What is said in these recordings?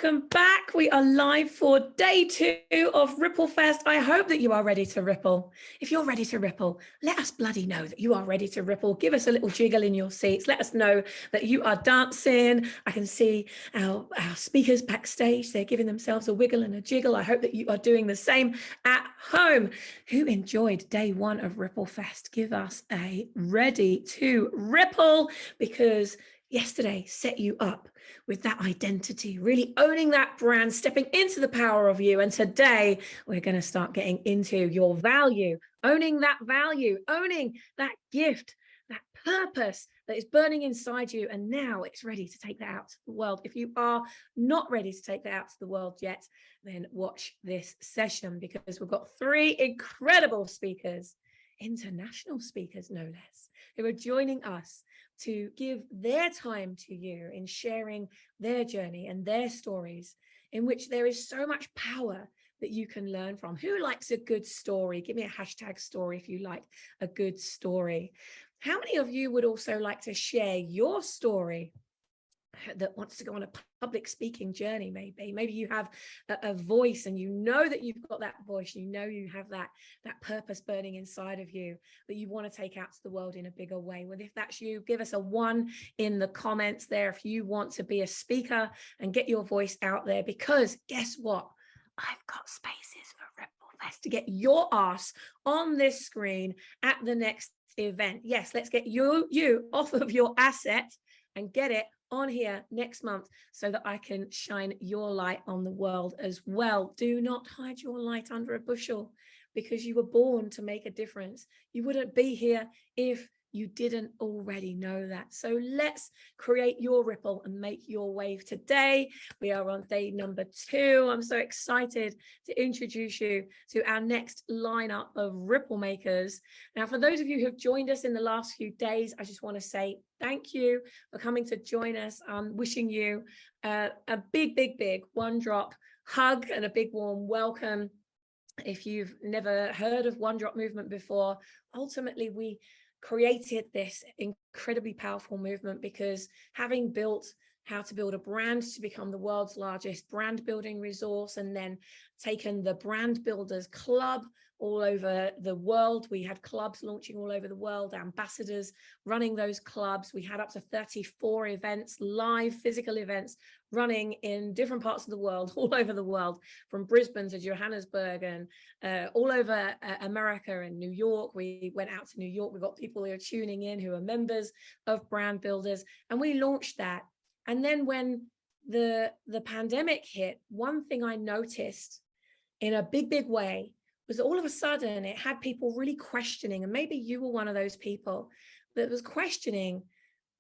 welcome back. We are live for day 2 of RippleFest. I hope that you are ready to ripple. If you're ready to ripple, let us bloody know that you are ready to ripple. Give us a little jiggle in your seats. Let us know that you are dancing. I can see our speakers backstage. They're giving themselves a wiggle and a jiggle. I hope that you are doing the same at home. Who enjoyed day 1 of RippleFest? Give us a ready to ripple, because yesterday set you up with that identity, really owning that brand, stepping into the power of you. And today we're going to start getting into your value, owning that value, owning that gift, that purpose that is burning inside you. And now it's ready to take that out to the world. If you are not ready to take that out to the world yet, then watch this session, because we've got 3 incredible speakers, international speakers no less, who are joining us to give their time to you in sharing their journey and their stories, in which there is so much power that you can learn from. Who likes a good story? Give me a hashtag story if you like a good story. How many of you would also like to share your story that wants to go on a public speaking journey? Maybe you have a voice, and you know that you've got that voice, you know you have that purpose burning inside of you that you want to take out to the world in a bigger way. Well, if that's you, give us a 1 in the comments there if you want to be a speaker and get your voice out there, because guess what? I've got spaces for RippleFest to get your ass on this screen at the next event. Yes, let's get you off of your asset and get it on here next month, so that I can shine your light on the world as well. Do not hide your light under a bushel, because you were born to make a difference. You wouldn't be here if you didn't already know that. So let's create your ripple and make your wave. Today we are on day number 2. I'm so excited to introduce you to our next lineup of ripple makers. Now, for those of you who have joined us in the last few days, I just want to say thank you for coming to join us. I'm wishing you a big one drop hug and a big warm welcome. If you've never heard of One Drop movement before, ultimately we created this incredibly powerful movement because, having built how to build a brand to become the world's largest brand building resource, and then taken the Brand Builders Club all over the world. We had clubs launching all over the world, ambassadors running those clubs. We had up to 34 events, live physical events, running in different parts of the world, all over the world, from Brisbane to Johannesburg, and all over America and New York. We went out to New York. We've got people who are tuning in who are members of Brand Builders, and we launched that. And then when the pandemic hit, one thing I noticed in a big way was all of a sudden it had people really questioning, and maybe you were one of those people that was questioning,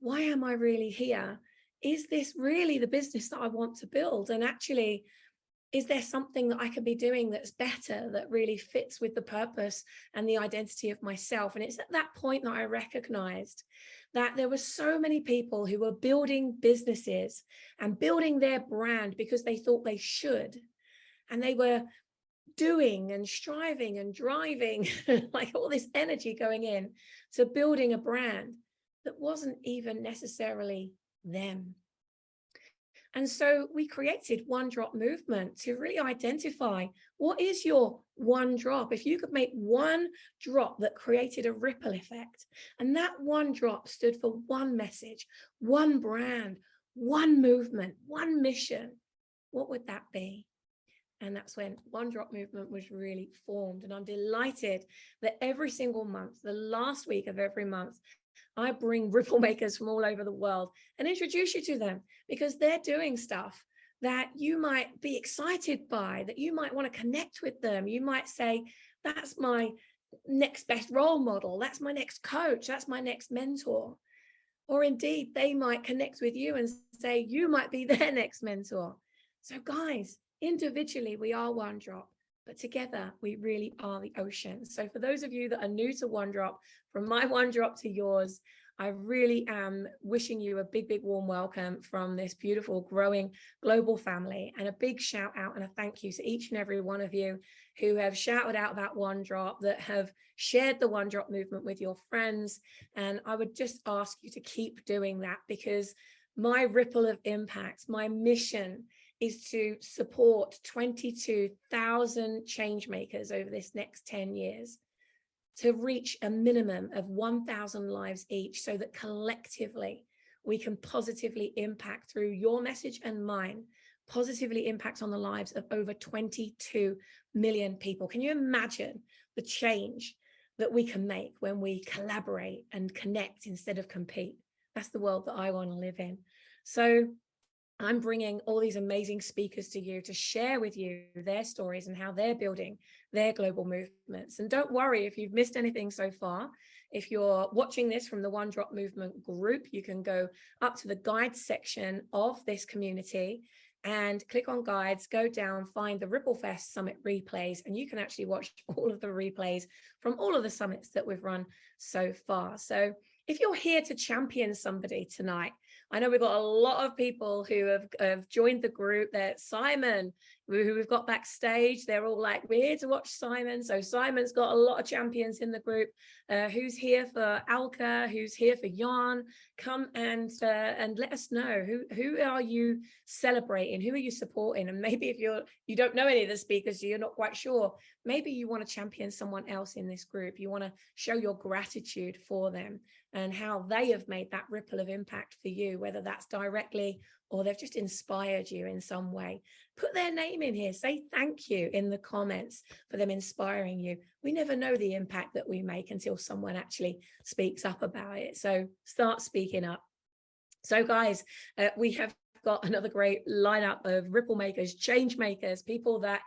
why am I really here? Is this really the business that I want to build? And actually, is there something that I could be doing that's better, that really fits with the purpose and the identity of myself? And it's at that point that I recognized that there were so many people who were building businesses and building their brand because they thought they should. And they were doing and striving and driving, like all this energy going in to building a brand that wasn't even necessarily them. And so we created One Drop Movement to really identify, what is your one drop? If you could make one drop that created a ripple effect, and that one drop stood for one message, one brand, one movement, one mission, what would that be? And that's when One Drop Movement was really formed. And I'm delighted that every single month, the last week of every month, I bring ripple makers from all over the world and introduce you to them, because they're doing stuff that you might be excited by, that you might want to connect with them. You might say, that's my next best role model. That's my next coach. That's my next mentor. Or indeed, they might connect with you and say, you might be their next mentor. So guys, individually, we are one drop, but together we really are the ocean. So for those of you that are new to One Drop, from my one drop to yours, I really am wishing you a big warm welcome from this beautiful, growing global family, and a big shout out and a thank you to each and every one of you who have shouted out that One Drop, that have shared the One Drop movement with your friends. And I would just ask you to keep doing that, because my ripple of impact, my mission is to support 22,000 change makers over this next 10 years to reach a minimum of 1,000 lives each, so that collectively we can positively impact through your message and mine, positively impact on the lives of over 22 million people. Can you imagine the change that we can make when we collaborate and connect instead of compete? That's the world that I want to live in. So I'm bringing all these amazing speakers to you to share with you their stories and how they're building their global movements. And don't worry if you've missed anything so far. If you're watching this from the One Drop Movement group, you can go up to the guides section of this community and click on guides, go down, find the RippleFEST Summit replays, and you can actually watch all of the replays from all of the summits that we've run so far. So if you're here to champion somebody tonight, I know we've got a lot of people who have joined the group. That Simon, who we've got backstage, they're all like, we're here to watch Simon. So Simon's got a lot of champions in the group. Who's here for Alka? Who's here for Jan? Come and let us know who are you celebrating? Who are you supporting? And maybe if you don't know any of the speakers, you're not quite sure. Maybe you want to champion someone else in this group. You want to show your gratitude for them and how they have made that ripple of impact for you, whether that's directly or they've just inspired you in some way. Put their name in here. Say thank you in the comments for them inspiring you. We never know the impact that we make until someone actually speaks up about it. So start speaking up. So guys, we have got another great lineup of ripple makers, change makers, people that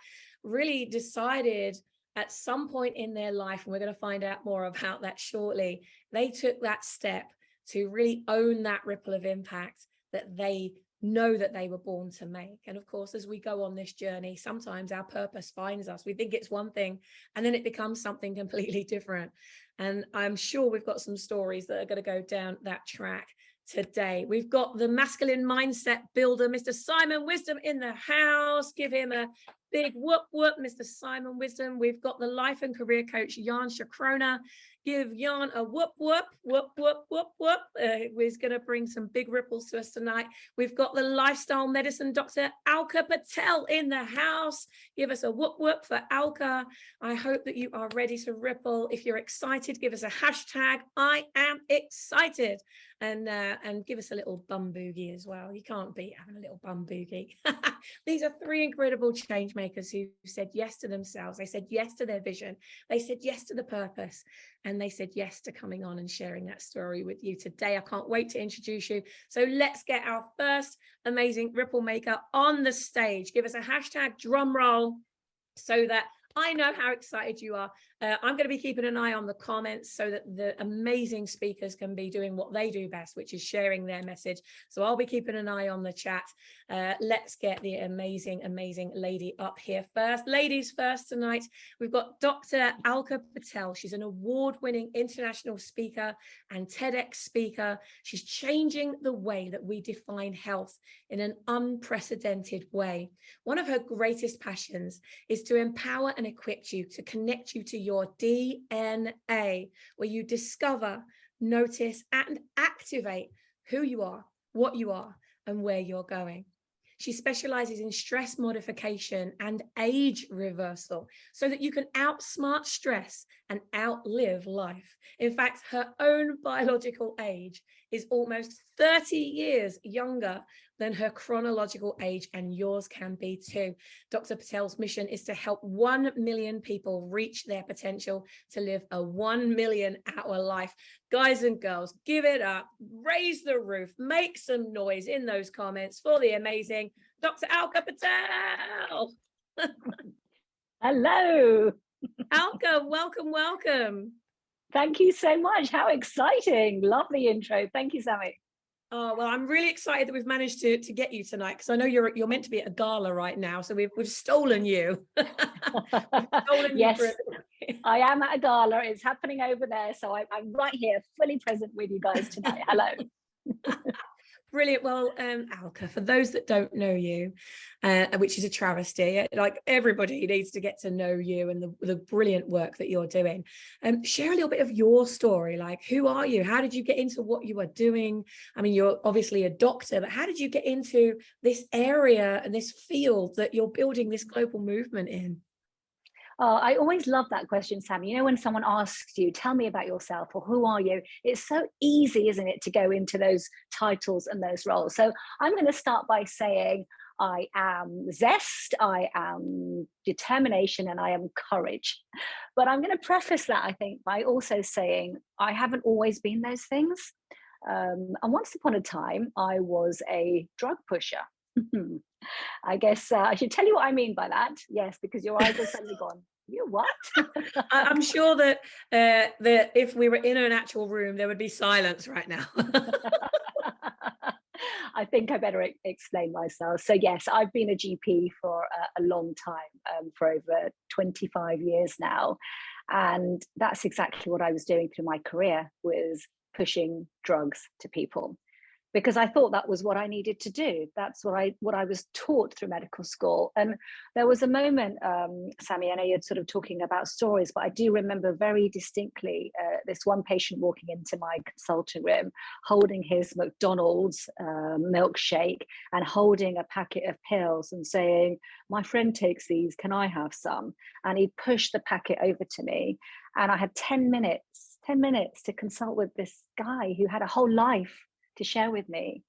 really decided at some point in their life, and we're going to find out more about that shortly, they took that step to really own that ripple of impact that they know that they were born to make. And of course, as we go on this journey, sometimes our purpose finds us. We think it's one thing and then it becomes something completely different. And I'm sure we've got some stories that are going to go down that track today. We've got the masculine mindset builder, Mr. Simon Wisdom, in the house. Give him a big whoop whoop, Mr. Simon Wisdom. We've got the life and career coach, Jan Sjöcrona. Give Jan a whoop whoop, whoop whoop whoop whoop. He's going to bring some big ripples to us tonight. We've got the lifestyle medicine doctor, Alka Patel, in the house. Give us a whoop whoop for Alka. I hope that you are ready to ripple. If you're excited, give us a hashtag, I am excited. And give us a little bum boogie as well. You can't beat having a little bum boogie. These are three incredible change makers who said yes to themselves. They said yes to their vision. They said yes to the purpose. And they said yes to coming on and sharing that story with you today. I can't wait to introduce you. So let's get our first amazing ripple maker on the stage. Give us a hashtag drum roll so that I know how excited you are. I'm going to be keeping an eye on the comments so that the amazing speakers can be doing what they do best, which is sharing their message. So I'll be keeping an eye on the chat. Let's get the amazing, amazing lady up here first. Ladies first tonight, we've got Dr. Alka Patel. She's an award-winning international speaker and TEDx speaker. She's changing the way that we define health in an unprecedented way. One of her greatest passions is to empower and equip you, to connect you to your DNA, where you discover, notice, and activate who you are, what you are, and where you're going. She specializes in stress modification and age reversal so that you can outsmart stress and outlive life. In fact, her own biological age is almost 30 years younger than her chronological age, and yours can be too. Dr. Patel's mission is to help 1 million people reach their potential to live a 1 million hour life. Guys and girls, give it up, raise the roof, make some noise in those comments for the amazing Dr. Alka Patel. Hello. Alka, welcome, welcome. Thank you so much. How exciting. Lovely intro. Thank you, Sammy. Oh, well, I'm really excited that we've managed to get you tonight, because I know you're meant to be at a gala right now, so we've stolen you. Yes, I am at a gala. It's happening over there, so I'm right here, fully present with you guys tonight. Hello. Brilliant. Well, Alka, for those that don't know you, which is a travesty, like everybody needs to get to know you and the brilliant work that you're doing. Share a little bit of your story. Like, who are you? How did you get into what you are doing? I mean, you're obviously a doctor, but how did you get into this area and this field that you're building this global movement in? Oh, I always love that question, Sammy. You know, when someone asks you, tell me about yourself or who are you? It's so easy, isn't it, to go into those titles and those roles. So I'm going to start by saying I am zest, I am determination, and I am courage. But I'm going to preface that, I think, by also saying I haven't always been those things. And once upon a time, I was a drug pusher. I guess I should tell you what I mean by that. Yes, because your eyes are suddenly gone. You what? I'm sure that if we were in an actual room, there would be silence right now. I think I better explain myself. So yes, I've been a GP for a long time, for over 25 years now. And that's exactly what I was doing through my career, was pushing drugs to people, because I thought that was what I needed to do. That's what I was taught through medical school. And there was a moment, Sammy, I know you're sort of talking about stories, but I do remember very distinctly this one patient walking into my consulting room, holding his McDonald's milkshake and holding a packet of pills and saying, my friend takes these, can I have some? And he pushed the packet over to me. And I had 10 minutes to consult with this guy who had a whole life to share with me.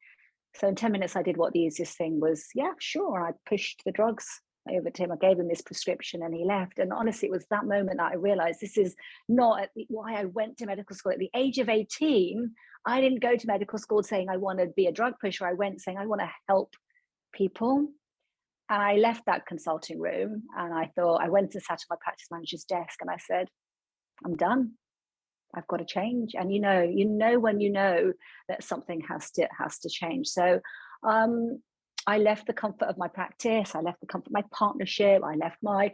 So in 10 minutes, I did what the easiest thing was. Yeah, sure. I pushed the drugs over to him. I gave him his prescription and he left. And honestly, it was that moment that I realized this is not why I went to medical school. At the age of 18, I didn't go to medical school saying I want to be a drug pusher. I went saying I want to help people. And I left that consulting room and I went and sat at my practice manager's desk and I said, I'm done. I've got to change. And you know when you know that something has to change. So I left the comfort of my practice. I left the comfort of my partnership. I left my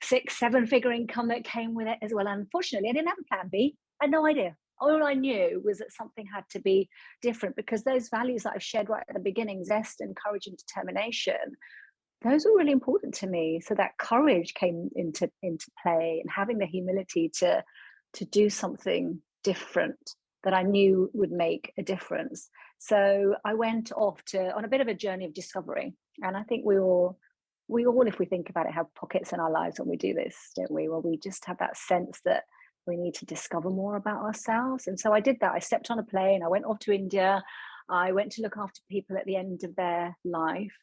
6-7 figure income that came with it as well. Unfortunately, I didn't have a plan B. I had no idea. All I knew was that something had to be different, because those values that I've shared right at the beginning, zest and courage and determination, those were really important to me. So that courage came into play, and having the humility to do something different that I knew would make a difference. So I went off on a bit of a journey of discovery. And I think we all, if we think about it, have pockets in our lives when we do this, don't we? Where we just have that sense that we need to discover more about ourselves. And so I did that. I stepped on a plane. I went off to India. I went to look after people at the end of their life.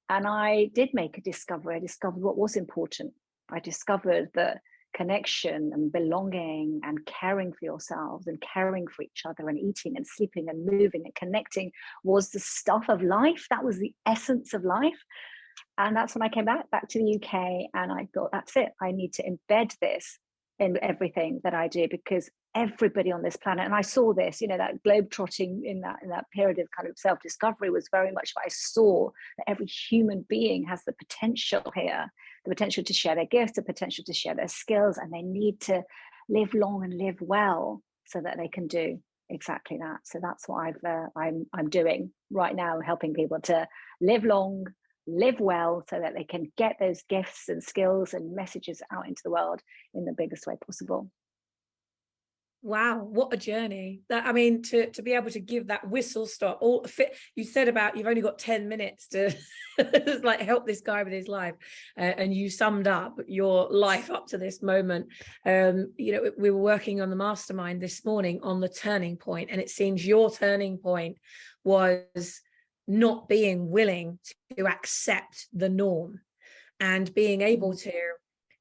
And I did make a discovery. I discovered what was important. I discovered that connection and belonging and caring for yourselves and caring for each other and eating and sleeping and moving and connecting was the stuff of life. That was the essence of life. And that's when I came back to the UK, and I thought, that's it. I need to embed this in everything that I do, because everybody on this planet, and I saw this, that globe-trotting in that period of kind of self-discovery was very much what I saw, that every human being has the potential here, the potential to share their gifts, the potential to share their skills, and they need to live long and live well so that they can do exactly that. So that's what I'm doing right now, helping people to live long, live well, so that they can get those gifts and skills and messages out into the world in the biggest way possible. Wow, what a journey. I mean, to be able to give that whistle stop, you said about you've only got 10 minutes to like help this guy with his life, and you summed up your life up to this moment. We were working on the mastermind this morning on the turning point, and it seems your turning point was not being willing to accept the norm and being able to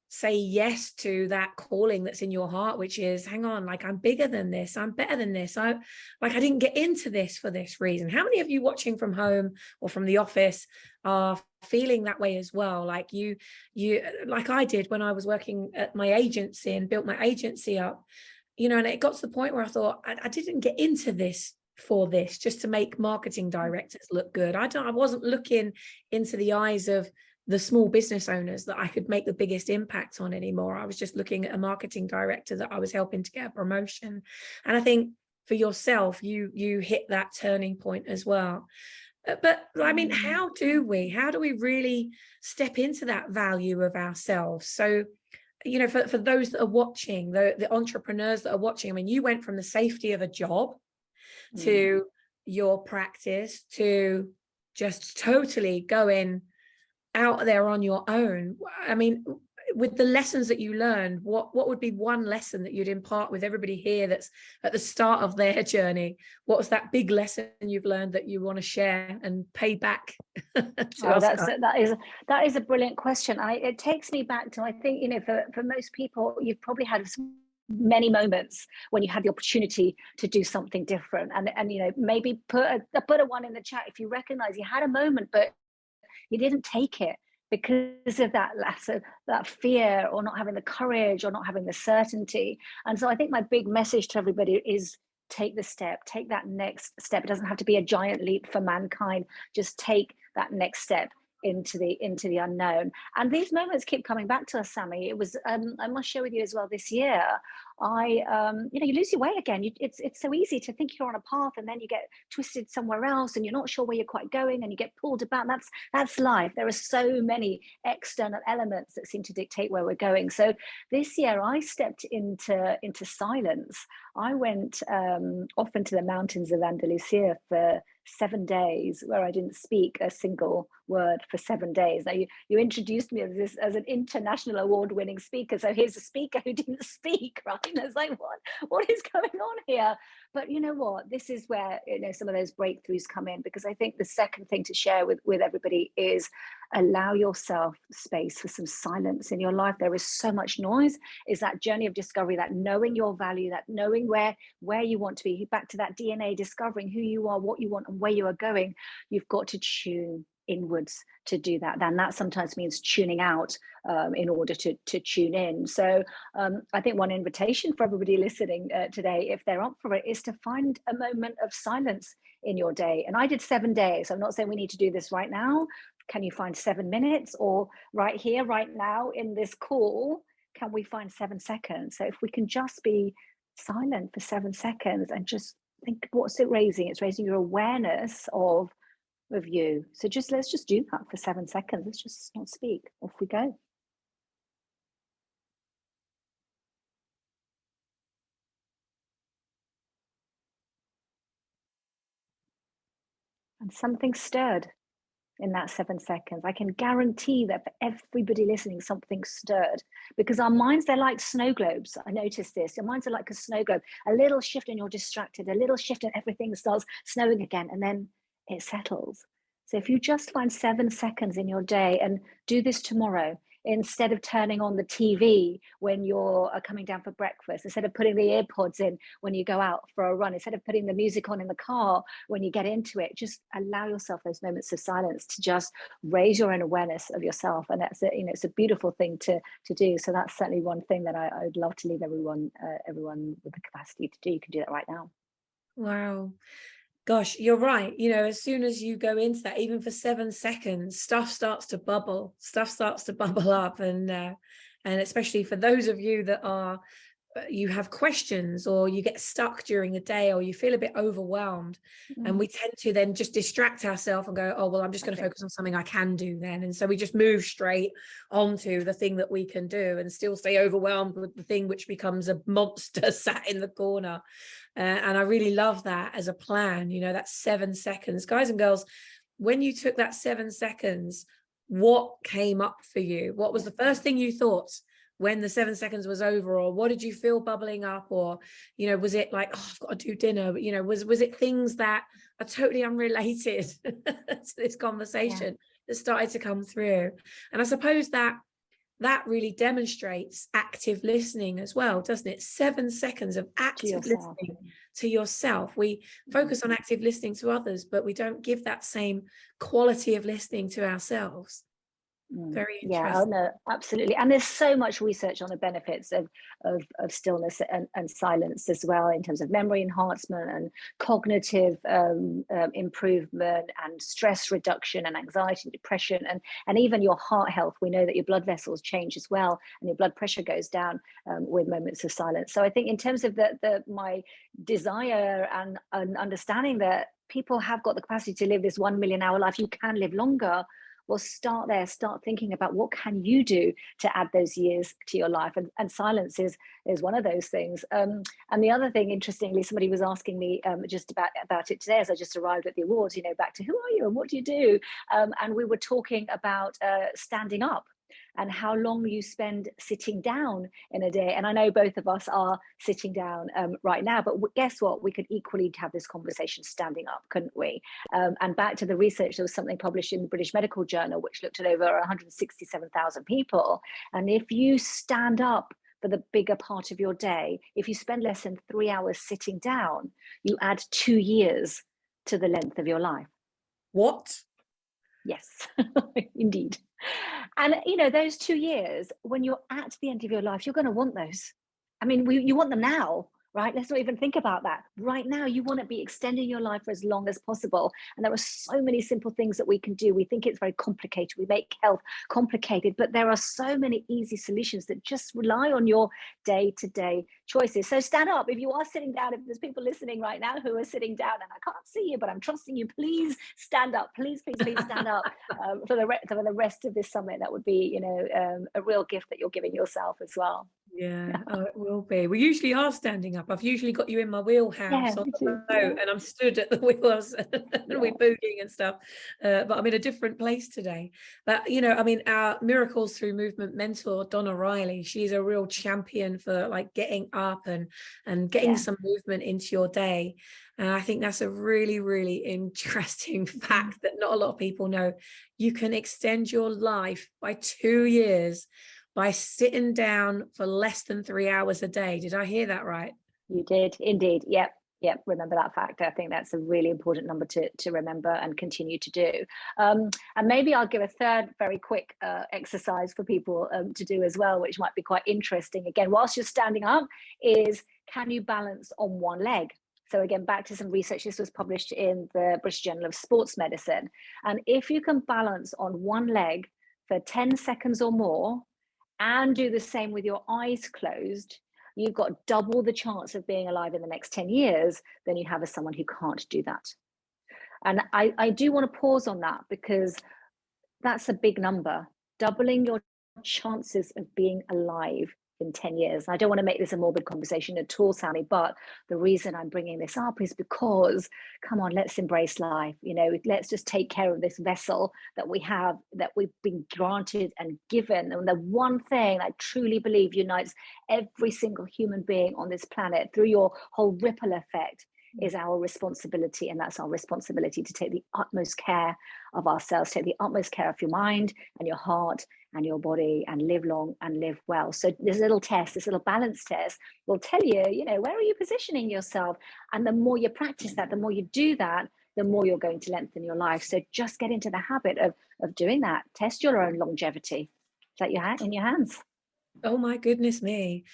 say yes to that calling that's in your heart, which is, hang on, like, I'm bigger than this, I'm better than this, I didn't get into this for this reason. How many of you watching from home or from the office are feeling that way as well? Like you like I did when I was working at my agency and built my agency up, and it got to the point where I thought, I didn't get into this for this just to make marketing directors look good. I wasn't looking into the eyes of the small business owners that I could make the biggest impact on anymore. I was just looking at a marketing director that I was helping to get a promotion. And I think for yourself, you hit that turning point as well. But I mean, how do we really step into that value of ourselves? So, you know, for those that are watching, the entrepreneurs that are watching, I mean, you went from the safety of a job to your practice to just totally going out there on your own. I mean, with the lessons that you learned, what would be one lesson that you'd impart with everybody here that's at the start of their journey? What was that big lesson you've learned that you want to share and pay back to us? That is a brilliant question. It takes me back to, I think, you know, for most people, you've probably had many moments when you had the opportunity to do something different, and you know, maybe put a one in the chat if you recognize you had a moment but you didn't take it because of that fear, or not having the courage, or not having the certainty. And so I think my big message to everybody is take the step, take that next step. It doesn't have to be a giant leap for mankind. Just take that next step into the unknown. And these moments keep coming back to us, Sammy. It was I must share with you as well, this year you know, you lose your way again. It's so easy to think you're on a path and then you get twisted somewhere else and you're not sure where you're quite going and you get pulled about. That's life. There are so many external elements that seem to dictate where we're going. So this year I stepped into silence. I went off into the mountains of Andalusia for 7 days, where I didn't speak a single word for 7 days. Now you introduced me as an international award-winning speaker. So here's a speaker who didn't speak, right? And it's like, what is going on here? But you know what? This is where, you know, some of those breakthroughs come in, because I think the second thing to share with everybody is allow yourself space for some silence in your life. There is so much noise. Is that journey of discovery, that knowing your value, that knowing where you want to be, back to that DNA, discovering who you are, what you want, and where you are going. You've got to tune inwards to do that. Then that sometimes means tuning out in order to tune in. So I think one invitation for everybody listening today, if they're up for it, is to find a moment of silence in your day. And I did 7 days. I'm not saying we need to do this right now. Can you find 7 minutes? Or right here, right now in this call, can we find 7 seconds? So if we can just be silent for 7 seconds and just think, what's it raising? It's raising your awareness of you. So let's just do that for 7 seconds. Let's just not speak. Off we go. And something stirred in that 7 seconds. I can guarantee that for everybody listening, something stirred, because our minds, they're like snow globes. I noticed this. Your minds are like a snow globe. A little shift and you're distracted. A little shift and everything starts snowing again, and then it settles. So if you just find 7 seconds in your day, and do this tomorrow, instead of turning on the TV when you're coming down for breakfast, instead of putting the earpods in when you go out for a run, instead of putting the music on in the car when you get into it, just allow yourself those moments of silence to just raise your own awareness of yourself. And that's you know, it's a beautiful thing to do. So that's certainly one thing that I would love to leave everyone with the capacity to do. You can do that right now. Wow. Gosh, you're right. You know, as soon as you go into that, even for 7 seconds, stuff starts to bubble up. And especially for those of you that are, you have questions, or you get stuck during the day, or you feel a bit overwhelmed, and we tend to then just distract ourselves and go, oh, well, I'm just going to focus on something I can do then. And so we just move straight onto the thing that we can do and still stay overwhelmed with the thing which becomes a monster sat in the corner. And I really love that as a plan, you know, that 7 seconds. Guys and girls, when you took that 7 seconds, what came up for you? What was the first thing you thought when the 7 seconds was over? Or what did you feel bubbling up? Or, you know, was it like, oh, I've got to do dinner? But, you know, was it things that are totally unrelated to this conversation that started to come through? And I suppose that really demonstrates active listening as well, doesn't it? 7 seconds of active listening to yourself. We focus on active listening to others, but we don't give that same quality of listening to ourselves. Very Yeah, oh interesting. no, absolutely. And there's so much research on the benefits of stillness and silence as well, in terms of memory enhancement and cognitive improvement and stress reduction and anxiety and depression and even your heart health. We know that your blood vessels change as well and your blood pressure goes down with moments of silence. So I think in terms of my desire and understanding that people have got the capacity to live this 1 million hour life, you can live longer. Well, start there, start thinking about what can you do to add those years to your life. And silence is one of those things. And the other thing, interestingly, somebody was asking me just about it today as I just arrived at the awards, you know, back to who are you and what do you do? And we were talking about standing up and how long you spend sitting down in a day. And I know both of us are sitting down right now, but guess what? We could equally have this conversation standing up, couldn't we? And back to the research, there was something published in the British Medical Journal, which looked at over 167,000 people. And if you stand up for the bigger part of your day, if you spend less than 3 hours sitting down, you add 2 years to the length of your life. What? Yes, indeed. And, you know, those 2 years, when you're at the end of your life, you're going to want those. I mean, you want them now, right? Let's not even think about that. Right now, you want to be extending your life for as long as possible. And there are so many simple things that we can do. We think it's very complicated. We make health complicated, but there are so many easy solutions that just rely on your day-to-day choices. So stand up. If you are sitting down, if there's people listening right now who are sitting down and I can't see you, but I'm trusting you, please stand up. Please, please, please stand up for the rest of this summit. That would be, you know, a real gift that you're giving yourself as well. Yeah, oh, it will be. We usually are standing up. I've usually got you in my wheelhouse Yeah, on me the too. boat, Yeah. and I'm stood at the wheels and Yeah. we're boogieing and stuff. But I'm in a different place today. But you know, I mean, our Miracles Through Movement mentor, Donna Riley, she's a real champion for like getting up and getting Yeah. some movement into your day. And I think that's a really, really interesting fact that not a lot of people know. You can extend your life by 2 years by sitting down for less than 3 hours a day. Did I hear that right? You did indeed. Yep. Yep. Remember that fact. I think that's a really important number to remember and continue to do. And maybe I'll give a third very quick exercise for people to do as well, which might be quite interesting. Again, whilst you're standing up, is can you balance on one leg? So again, back to some research. This was published in the British Journal of Sports Medicine. And if you can balance on one leg for 10 seconds or more, and do the same with your eyes closed, you've got double the chance of being alive in the next 10 years than you have as someone who can't do that. And I do want to pause on that because that's a big number, doubling your chances of being alive in 10 years. I don't want to make this a morbid conversation at all, Sammy, but the reason I'm bringing this up is because, come on, let's embrace life. You know, let's just take care of this vessel that we have, that we've been granted and given. And the one thing I truly believe unites every single human being on this planet through your whole ripple effect is our responsibility. And that's our responsibility to take the utmost care of ourselves, take the utmost care of your mind and your heart and your body, and live long and live well. So this little test, this little balance test will tell you, you know, where are you positioning yourself? And the more you practice that, the more you do that, the more you're going to lengthen your life. So just get into the habit of doing that. Test your own longevity. Is that in your hands? Oh my goodness me.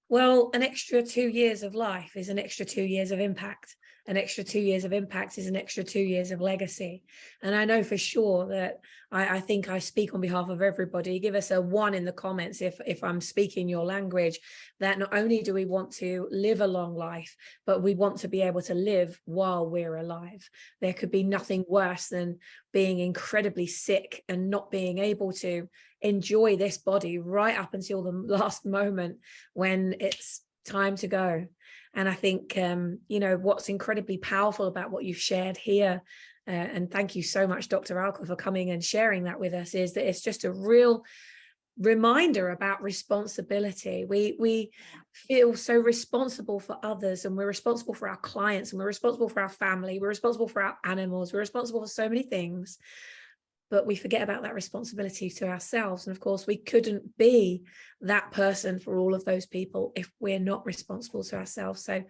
Well, an extra 2 years of life is an extra 2 years of impact. An extra 2 years of impact is an extra 2 years of legacy. And I know for sure that I think I speak on behalf of everybody. Give us a 1 in the comments if I'm speaking your language, that not only do we want to live a long life, but we want to be able to live while we're alive. There could be nothing worse than being incredibly sick and not being able to enjoy this body right up until the last moment when it's time to go. And I think, you know, what's incredibly powerful about what you've shared here, and thank you so much, Dr. Alka, for coming and sharing that with us, is that it's just a real reminder about responsibility. We feel so responsible for others, and we're responsible for our clients, and we're responsible for our family, we're responsible for our animals, we're responsible for so many things. But we forget about that responsibility to ourselves. And of course, we couldn't be that person for all of those people if we're not responsible to ourselves. So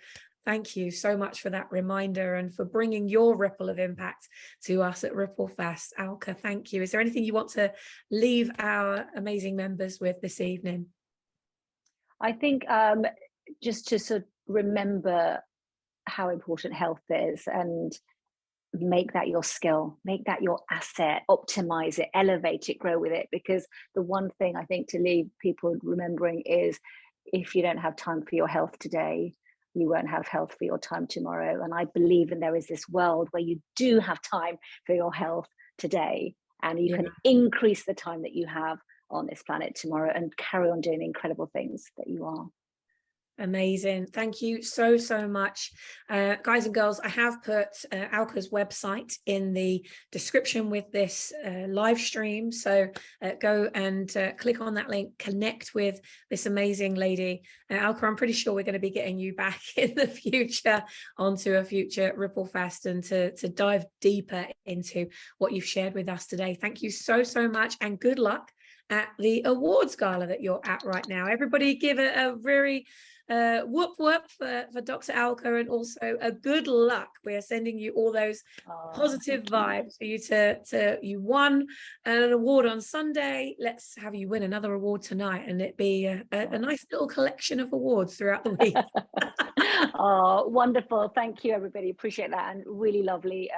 Thank you so much for that reminder and for bringing your ripple of impact to us at RippleFest. Alka, thank you. Is there anything you want to leave our amazing members with this evening? I think just to sort of remember how important health is, and make that your skill, make that your asset, optimize it, elevate it, grow with it. Because the one thing I think to leave people remembering is, if you don't have time for your health today, you won't have health for your time tomorrow. And I believe there is this world where you do have time for your health today, and you can increase the time that you have on this planet tomorrow and carry on doing the incredible things that you are. Amazing. Thank you so, so much. Guys and girls, I have put Alka's website in the description with this live stream. So go and click on that link, connect with this amazing lady. Alka, I'm pretty sure we're going to be getting you back in the future onto a future RippleFest, and to dive deeper into what you've shared with us today. Thank you so, so much, and good luck at the awards gala that you're at right now. Everybody give it a very whoop whoop for Dr. Alka, and also a good luck. We are sending you all those positive vibes for you you won an award on Sunday. Let's have you win another award tonight, and it be a nice little collection of awards throughout the week. Oh, wonderful. Thank you, everybody. Appreciate that. And really lovely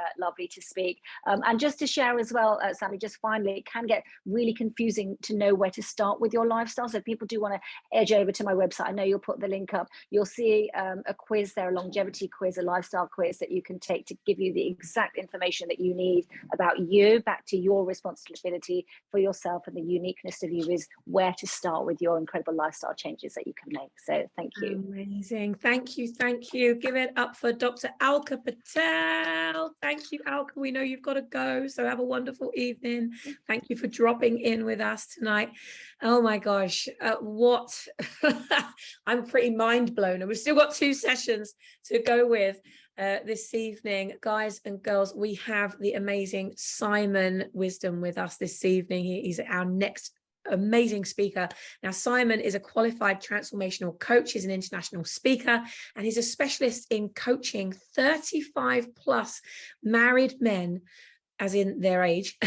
to speak. And just to share as well, Sammy, just finally, it can get really confusing to know where to start with your lifestyle. So if people do want to edge over to my website, I know you'll put the link up. You'll see a quiz there, a longevity quiz, a lifestyle quiz that you can take to give you the exact information that you need about you, back to your responsibility for yourself, and the uniqueness of you is where to start with your incredible lifestyle changes that you can make. So thank you. Amazing. Thank you. Thank you. Give it up for Dr. Alka Patel. Thank you, Alka. We know you've got to go, so have a wonderful evening. Thank you for dropping in with us tonight. Oh my gosh, what I'm pretty mind blown, and we've still got 2 sessions to go with this evening. Guys and girls, we have the amazing Simon Wisdom with us this evening. He's our next amazing speaker. Now, Simon is a qualified transformational coach. He's an international speaker, and he's a specialist in coaching 35 plus married men, as in their age,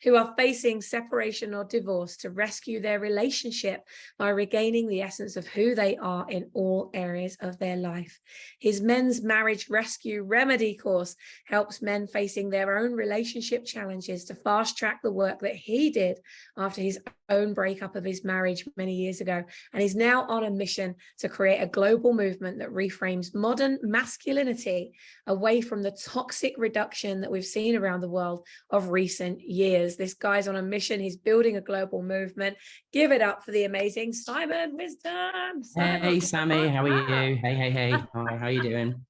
who are facing separation or divorce, to rescue their relationship by regaining the essence of who they are in all areas of their life. His Men's Marriage Rescue Remedy course helps men facing their own relationship challenges to fast track the work that he did after his own breakup of his marriage many years ago. And he's now on a mission to create a global movement that reframes modern masculinity away from the toxic reduction that we've seen around the world of recent years. This guy's on a mission. He's building a global movement. Give it up for the amazing Simon Wisdom. Hey, Sammy, how are you? Hey. Hi, how are you doing?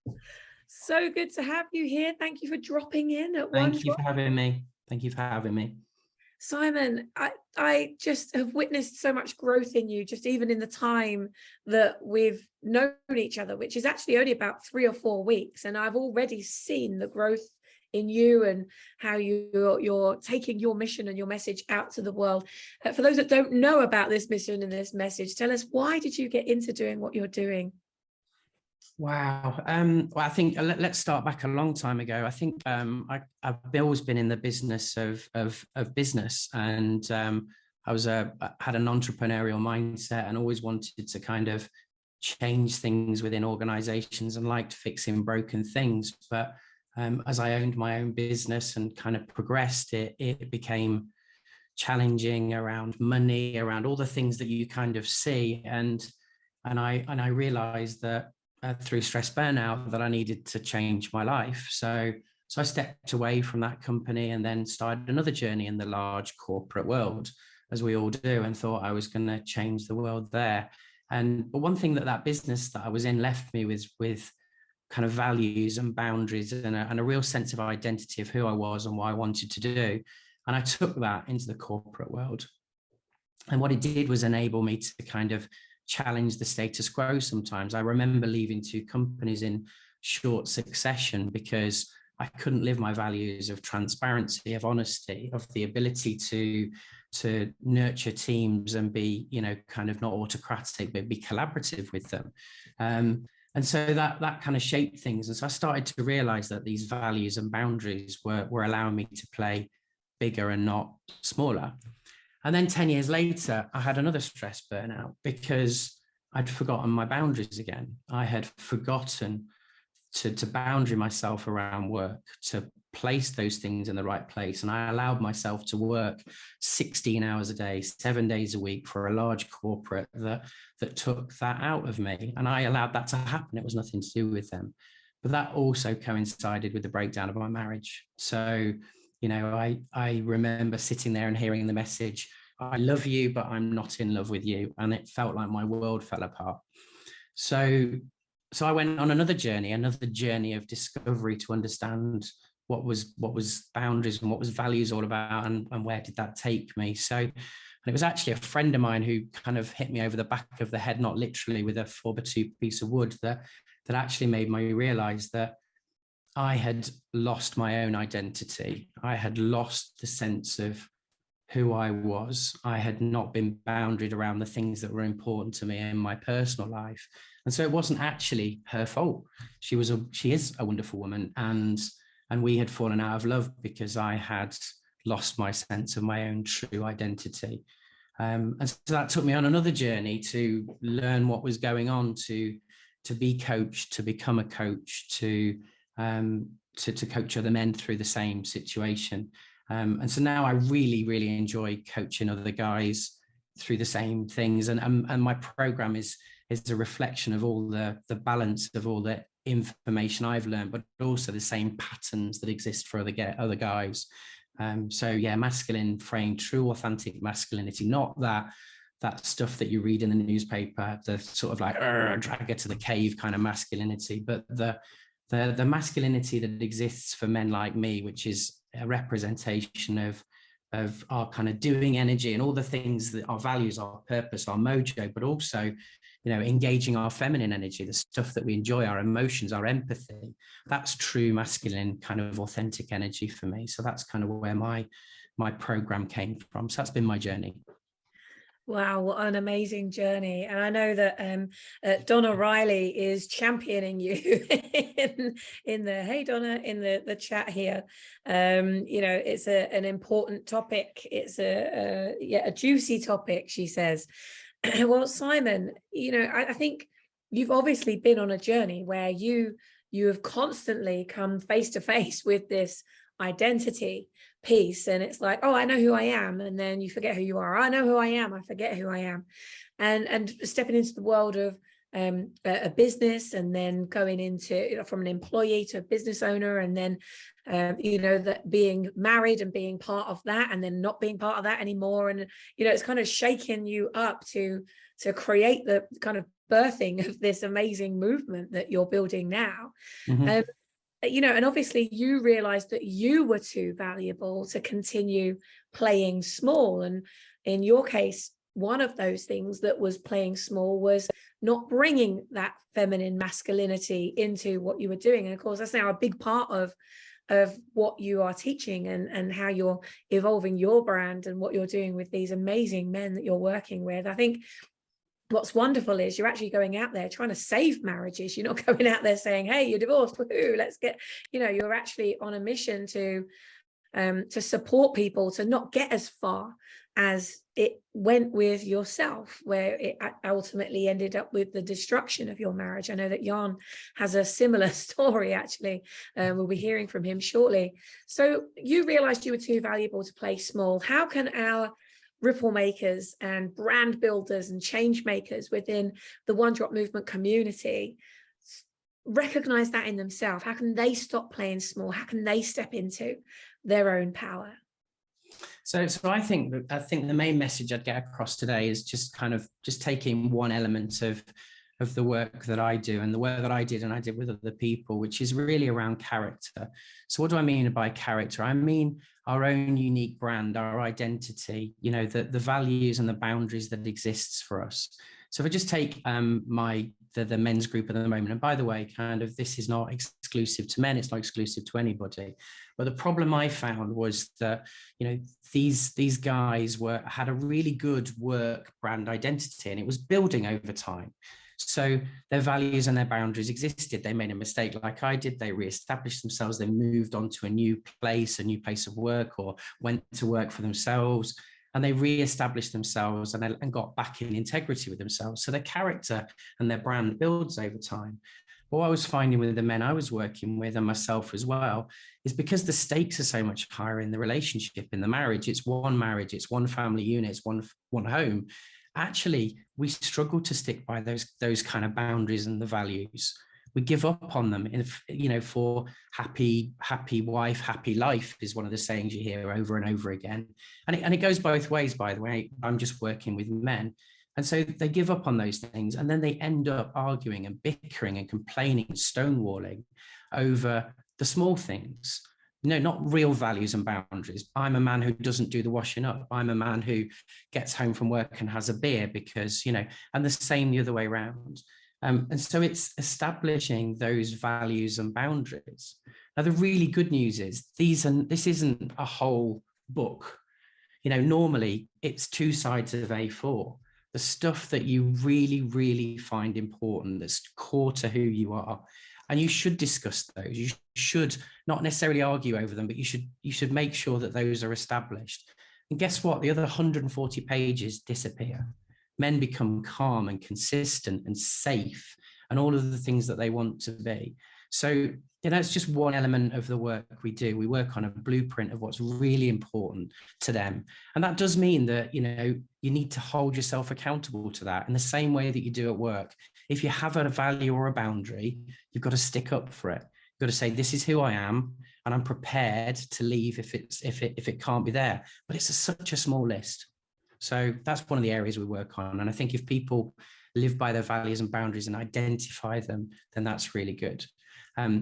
So good to have you here. Thank you for dropping in at one. Thank you for having me. Thank you for having me. Simon, I just have witnessed so much growth in you, just even in the time that we've known each other, which is actually only about 3 or 4 weeks. And I've already seen the growth in you and how you're taking your mission and your message out to the world. For those that don't know about this mission and this message, tell us, why did you get into doing what you're doing? Wow. Well, I think let's start back a long time ago. I think I've always been in the business of business, and I had an entrepreneurial mindset and always wanted to kind of change things within organizations and liked fixing broken things. But as I owned my own business and kind of progressed, it became challenging around money, around all the things that you kind of see, and I realized that through stress burnout that I needed to change my life. So I stepped away from that company and then started another journey in the large corporate world, as we all do, and thought I was going to change the world there. But one thing that business that I was in left me with kind of values and boundaries and a real sense of identity of who I was and what I wanted to do. And I took that into the corporate world. And what it did was enable me to kind of challenge the status quo sometimes. I remember leaving 2 companies in short succession because I couldn't live my values of transparency, of honesty, of the ability to nurture teams and be, kind of not autocratic, but be collaborative with them. And so that kind of shaped things. And so I started to realize that these values and boundaries were allowing me to play bigger and not smaller. And then 10 years later, I had another stress burnout because I'd forgotten my boundaries again. I had forgotten to boundary myself around work, to place those things in the right place. And I allowed myself to work 16 hours a day, 7 days a week for a large corporate that took that out of me. And I allowed that to happen. It was nothing to do with them. But that also coincided with the breakdown of my marriage. So, you know, I remember sitting there and hearing the message, I love you, but I'm not in love with you. And it felt like my world fell apart. So I went on another journey of discovery to understand what was boundaries and what was values all about, and where did that take me. So, and it was actually a friend of mine who kind of hit me over the back of the head, not literally with a 4x2 piece of wood, that actually made me realize that I had lost my own identity. I had lost the sense of who I was. I had not been boundaried around the things that were important to me in my personal life. And so it wasn't actually her fault. She is a wonderful woman. And we had fallen out of love because I had lost my sense of my own true identity. And so that took me on another journey to learn what was going on, to be coached, to become a coach, to coach other men through the same situation. And so now I really, really enjoy coaching other guys through the same things. And my program is a reflection of all the balance of all the information I've learned, but also the same patterns that exist for other guys. So yeah, masculine frame, true authentic masculinity, not that stuff that you read in the newspaper, the sort of like drag her to the cave kind of masculinity, but the masculinity that exists for men like me, which is a representation of our kind of doing energy and all the things that our values, our purpose, our mojo, but also, you know, engaging our feminine energy, the stuff that we enjoy, our emotions, our empathy. That's true masculine kind of authentic energy for me. So that's kind of where my program came from. So that's been my journey. Wow, what an amazing journey. And I know that Donna Riley is championing you in the, hey Donna, in the chat here. You know, it's an important topic. It's a juicy topic, she says. Well, Simon, you know, I think you've obviously been on a journey where you have constantly come face to face with this identity piece, and it's like, oh, I know who I am, and then you forget who you are. I know who I am, I forget who I am. And stepping into the world of a business, and then going into, you know, from an employee to a business owner, and then you know, that being married and being part of that, and then not being part of that anymore. And you know, it's kind of shaking you up to create the kind of birthing of this amazing movement that you're building now. Mm-hmm. You know, and obviously you realized that you were too valuable to continue playing small. And in your case, one of those things that was playing small was not bringing that feminine masculinity into what you were doing. And of course, that's now a big part of what you are teaching, and how you're evolving your brand and what you're doing with these amazing men that you're working with. I think what's wonderful is you're actually going out there trying to save marriages. You're not going out there saying, hey, you're divorced, woohoo, let's get, you know, you're actually on a mission to support people to not get as far as it went with yourself, where it ultimately ended up with the destruction of your marriage. I know that Jan has a similar story, actually. We'll be hearing from him shortly. So you realized you were too valuable to play small. How can our ripple makers and brand builders and change makers within the One Drop Movement community recognize that in themselves? How can they stop playing small? How can they step into their own power? So I think the main message I'd get across today is just taking one element of the work that I do, and the work that I did with other people, which is really around character. So what do I mean by character? I mean our own unique brand, our identity, you know, the values and the boundaries that exists for us. So if I just take the men's group at the moment, and by the way, kind of this is not exclusive to men, it's not exclusive to anybody. But the problem I found was that, you know, these guys had a really good work brand identity, and it was building over time. So their values and their boundaries existed. They made a mistake like I did. They reestablished themselves. They moved on to a new place of work, or went to work for themselves. And they re-established themselves and got back in integrity with themselves. So their character and their brand builds over time. What I was finding with the men I was working with, and myself as well, is because the stakes are so much higher in the relationship, in the marriage. It's one marriage, it's one family unit, it's one home. Actually, we struggle to stick by those kind of boundaries and the values. We give up on them, for happy wife, happy life is one of the sayings you hear over and over again. And it goes both ways, by the way. I'm just working with men. And so they give up on those things, and then they end up arguing and bickering and complaining and stonewalling over the small things. Not real values and boundaries. I'm a man who doesn't do the washing up. I'm a man who gets home from work and has a beer because, and the same the other way around. And so it's establishing those values and boundaries. Now, the really good news is this isn't a whole book. Normally it's 2 sides of A4. The stuff that you really, really find important, that's core to who you are. And you should discuss those. You should not necessarily argue over them, but you should make sure that those are established. And guess what? The other 140 pages disappear. Men become calm and consistent and safe and all of the things that they want to be. So, it's just one element of the work we do. We work on a blueprint of what's really important to them. And that does mean that, you need to hold yourself accountable to that in the same way that you do at work. If you have a value or a boundary, you've got to stick up for it. You've got to say, this is who I am, and I'm prepared to leave if it can't be there. But it's such a small list. So that's one of the areas we work on. And I think if people live by their values and boundaries and identify them, then that's really good.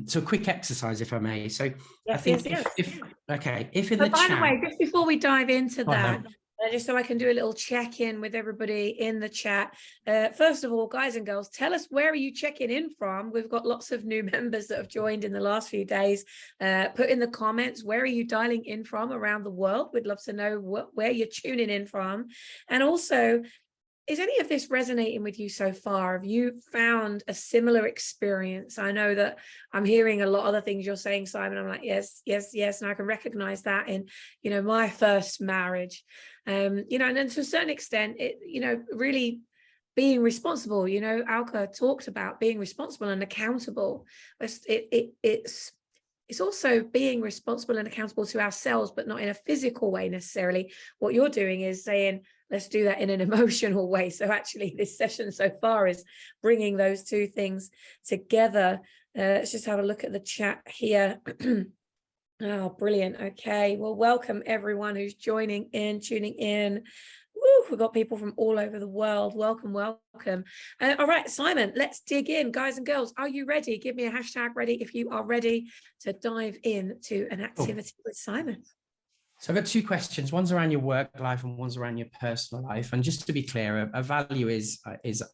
So a quick exercise, if I may. So yes, I think yes. if in but the by chat. the way, just before we dive into that, no. Just so I can do a little check-in with everybody in the chat. First of all, guys and girls, tell us, where are you checking in from? We've got lots of new members that have joined in the last few days. Put in the comments, where are you dialing in from around the world? We'd love to know where you're tuning in from. And also, is any of this resonating with you so far? Have you found a similar experience? I know that I'm hearing a lot of the things you're saying, Simon. I'm like, yes. And I can recognize that in, my first marriage. And then to a certain extent, it, really being responsible, Alka talked about being responsible and accountable. It's also being responsible and accountable to ourselves, but not in a physical way necessarily. What you're doing is saying, let's do that in an emotional way. So actually this session so far is bringing those two things together. Let's just have a look at the chat here. Oh, brilliant. Okay. Well, welcome everyone who's joining in, tuning in. Woo, we've got people from all over the world. Welcome. All right, Simon, let's dig in. Guys and girls, are you ready? Give me a hashtag ready if you are ready to dive into an activity with Simon. So I've got 2 questions. One's around your work life and one's around your personal life. And just to be clear, a value is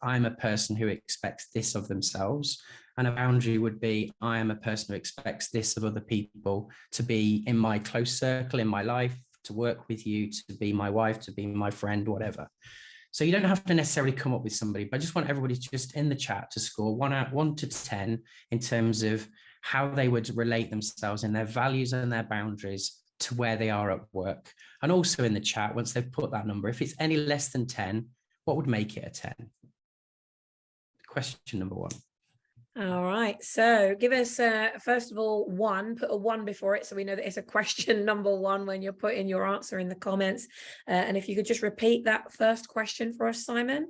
I'm a person who expects this of themselves. And a boundary would be, I am a person who expects this of other people, to be in my close circle, in my life, to work with you, to be my wife, to be my friend, whatever. So you don't have to necessarily come up with somebody, but I just want everybody to just in the chat to score 1 to 10 in terms of how they would relate themselves in their values and their boundaries to where they are at work. And also in the chat, once they've put that number, if it's any less than 10, what would make it a 10? Question number 1. All right, so give us first of all 1, put a 1 before it so we know that it's a question number 1 when you're putting your answer in the comments. And if you could just repeat that first question for us, Simon.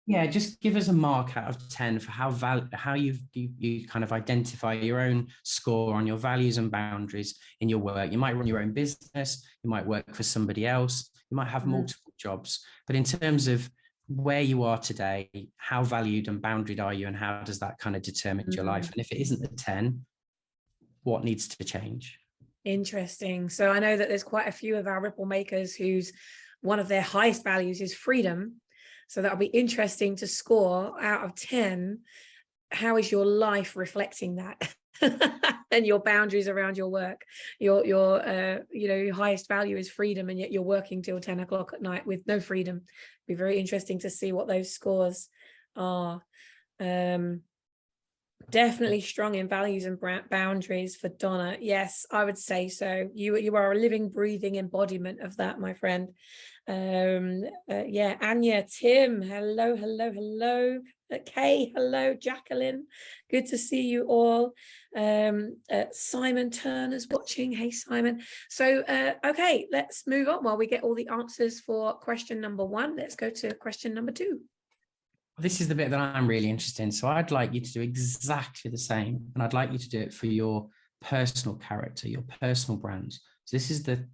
Yeah, just give us a mark out of 10 for how you kind of identify your own score on your values and boundaries in your work. You might run your own business, you might work for somebody else, you might have multiple jobs, but in terms of where you are today, how valued and boundaried are you, and how does that kind of determine your life? And if it isn't a 10, what needs to change? Interesting. So I know that there's quite a few of our Ripple makers whose one of their highest values is freedom. So that'll be interesting to score out of 10. How is your life reflecting that? And your boundaries around your work? Your highest value is freedom, and yet you're working till 10 o'clock at night with no freedom. It'll be very interesting to see what those scores are. Definitely strong in values and boundaries for Donna. Yes, I would say so. You are a living, breathing embodiment of that, my friend. Yeah, Anya, Tim, hello. Kay, hello, Jacqueline. Good to see you all. Simon Turner's watching. Hey, Simon. So, okay, let's move on while we get all the answers for question number 1. Let's go to question number 2. This is the bit that I'm really interested in. So I'd like you to do exactly the same. And I'd like you to do it for your personal character, your personal brands. So this is the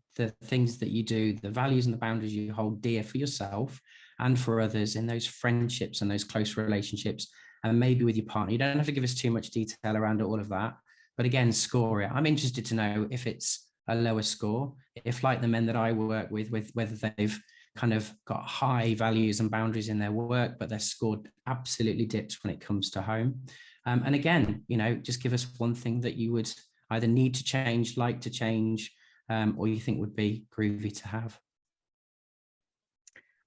things that you do, the values and the boundaries you hold dear for yourself and for others in those friendships and those close relationships, and maybe with your partner. You don't have to give us too much detail around all of that. But again, score it. I'm interested to know if it's a lower score, if like the men that I work with whether they've kind of got high values and boundaries in their work, but they're scored absolutely dips when it comes to home. And again, just give us one thing that you would either need to change, like to change, or you think would be groovy to have.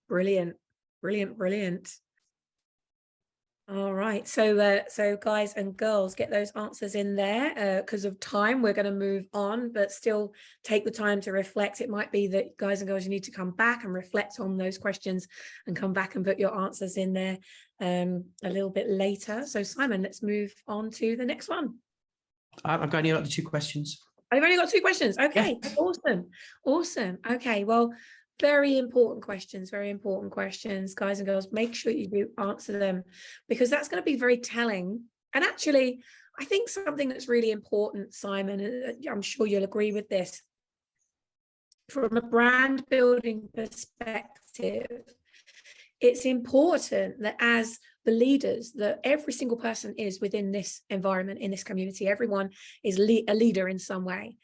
Brilliant. All right, so guys and girls, get those answers in there. Because of time, we're going to move on, but still take the time to reflect. It might be that guys and girls, you need to come back and reflect on those questions and come back and put your answers in there a little bit later. So Simon, let's move on to the next one. I've got only got the 2 questions. I've only got 2 questions. Okay, yes. Awesome. Okay, well, very important questions, guys and girls. Make sure you do answer them, because that's going to be very telling. And actually, I think something that's really important, Simon, and I'm sure you'll agree with this, from a brand building perspective, it's important that as the leaders, that every single person is within this environment, in this community, everyone is a leader in some way.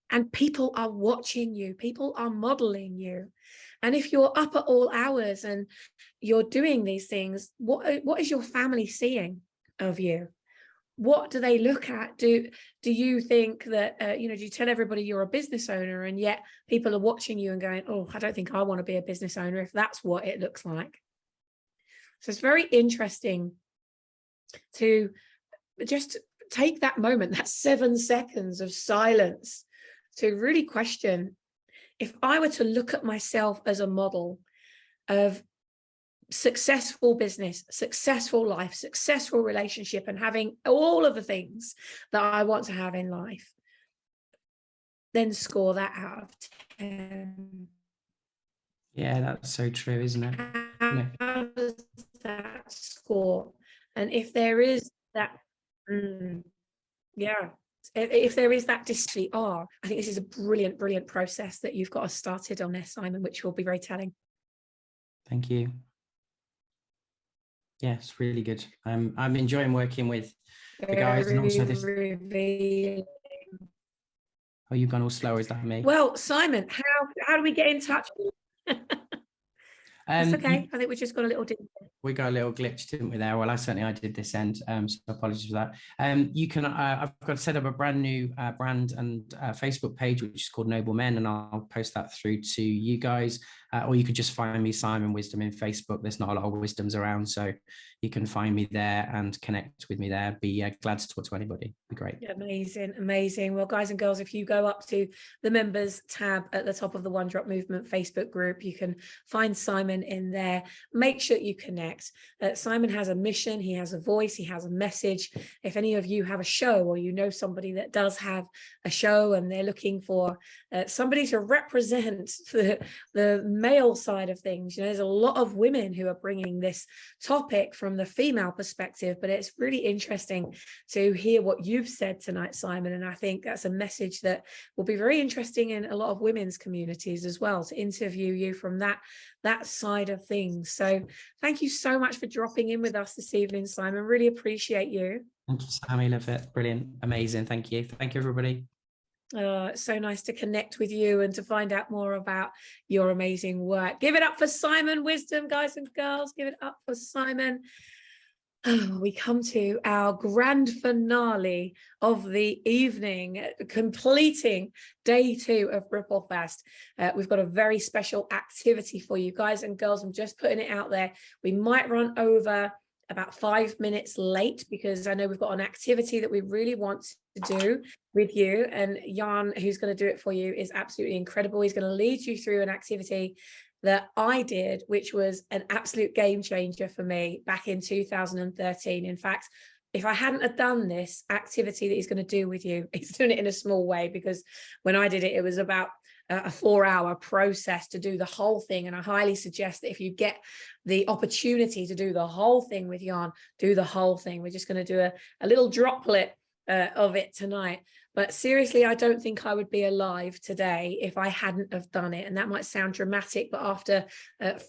And people are watching you, people are modeling you. And if you're up at all hours and you're doing these things, what is your family seeing of you? What do they look at? Do you think that, do you tell everybody you're a business owner, and yet people are watching you and going, oh, I don't think I want to be a business owner if that's what it looks like. So it's very interesting to just take that moment, that 7 seconds of silence, to really question, if I were to look at myself as a model of successful business, successful life, successful relationship, and having all of the things that I want to have in life, then score that out of 10. Yeah, that's so true, isn't it? How does that score? And if there is that, if there is that I think this is a brilliant process that you've got us started on there, Simon, which will be very telling. Thank you. Yeah, it's really good. I'm enjoying working with the guys, and also this. Oh, you've gone all slow. Is that me? Well, Simon, how do we get in touch? That's okay. I think we just got a little we got a little glitch, didn't we there? Well, I did this end, so apologies for that. You can I've got to set up a brand new brand and Facebook page, which is called Noble Men, and I'll post that through to you guys, or you could just find me, Simon Wisdom, in Facebook. There's not a lot of wisdoms around, so you can find me there and connect with me there. Be glad to talk to anybody. Be great. Amazing. Well, guys and girls, if you go up to the members tab at the top of the One Drop Movement Facebook group, you can find Simon in there. Make sure you connect. Simon has a mission, he has a voice, he has a message. If any of you have a show, or you know somebody that does have a show and they're looking for somebody to represent the male side of things, there's a lot of women who are bringing this topic from the female perspective, but it's really interesting to hear what you've said tonight, Simon, and I think that's a message that will be very interesting in a lot of women's communities as well, to interview you from that side of things. So thank you so much for dropping in with us this evening, Simon. Really appreciate you. Thank you, Sammy. Love it. Brilliant. Amazing. Thank you, everybody. It's so nice to connect with you and to find out more about your amazing work. Give it up for Simon Wisdom, guys and girls. Give it up for Simon. We come to our grand finale of the evening, completing day 2 of RippleFEST. We've got a very special activity for you, guys and girls. I'm just putting it out there. We might run over about 5 minutes late because I know we've got an activity that we really want to do with you. And Jan, who's going to do it for you, is absolutely incredible. He's going to lead you through an activity that I did, which was an absolute game changer for me back in 2013. In fact, if I hadn't have done this activity that he's going to do with you, he's doing it in a small way, because when I did it, it was about a 4-hour process to do the whole thing. And I highly suggest that if you get the opportunity to do the whole thing with Jan, do the whole thing. We're just going to do a little droplet of it tonight. But seriously, I don't think I would be alive today if I hadn't have done it. And that might sound dramatic, but after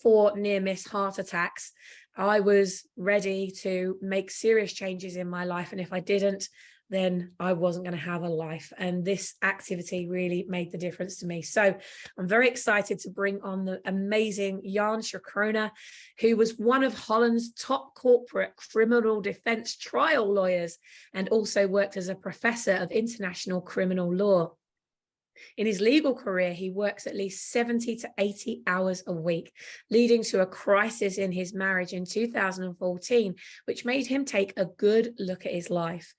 4 near-miss heart attacks, I was ready to make serious changes in my life. And if I didn't, then I wasn't going to have a life. And this activity really made the difference to me. So I'm very excited to bring on the amazing Jan Sjöcrona, who was one of Holland's top corporate criminal defense trial lawyers and also worked as a professor of international criminal law. In his legal career, he works at least 70 to 80 hours a week, leading to a crisis in his marriage in 2014, which made him take a good look at his life.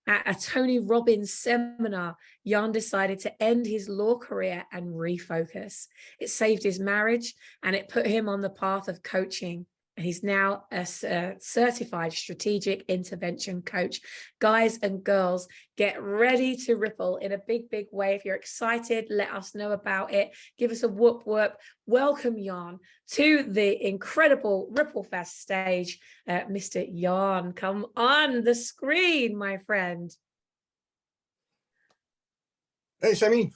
At a Tony Robbins seminar, Jan decided to end his law career and refocus. It saved his marriage and it put him on the path of coaching. And he's now a certified strategic intervention coach. Guys and girls, get ready to ripple in a big, big way. If you're excited, let us know about it. Give us a whoop whoop. Welcome Jan to the incredible RippleFEST stage. Mr. Jan, come on the screen, my friend. Hey, Sammy.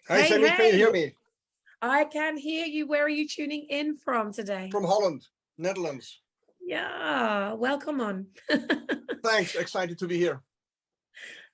Hi, Hey, Sammy. hey. Can you hear me? I can hear you. Where are you tuning in from today? From Holland, Netherlands. Yeah, welcome on. Thanks. Excited to be here.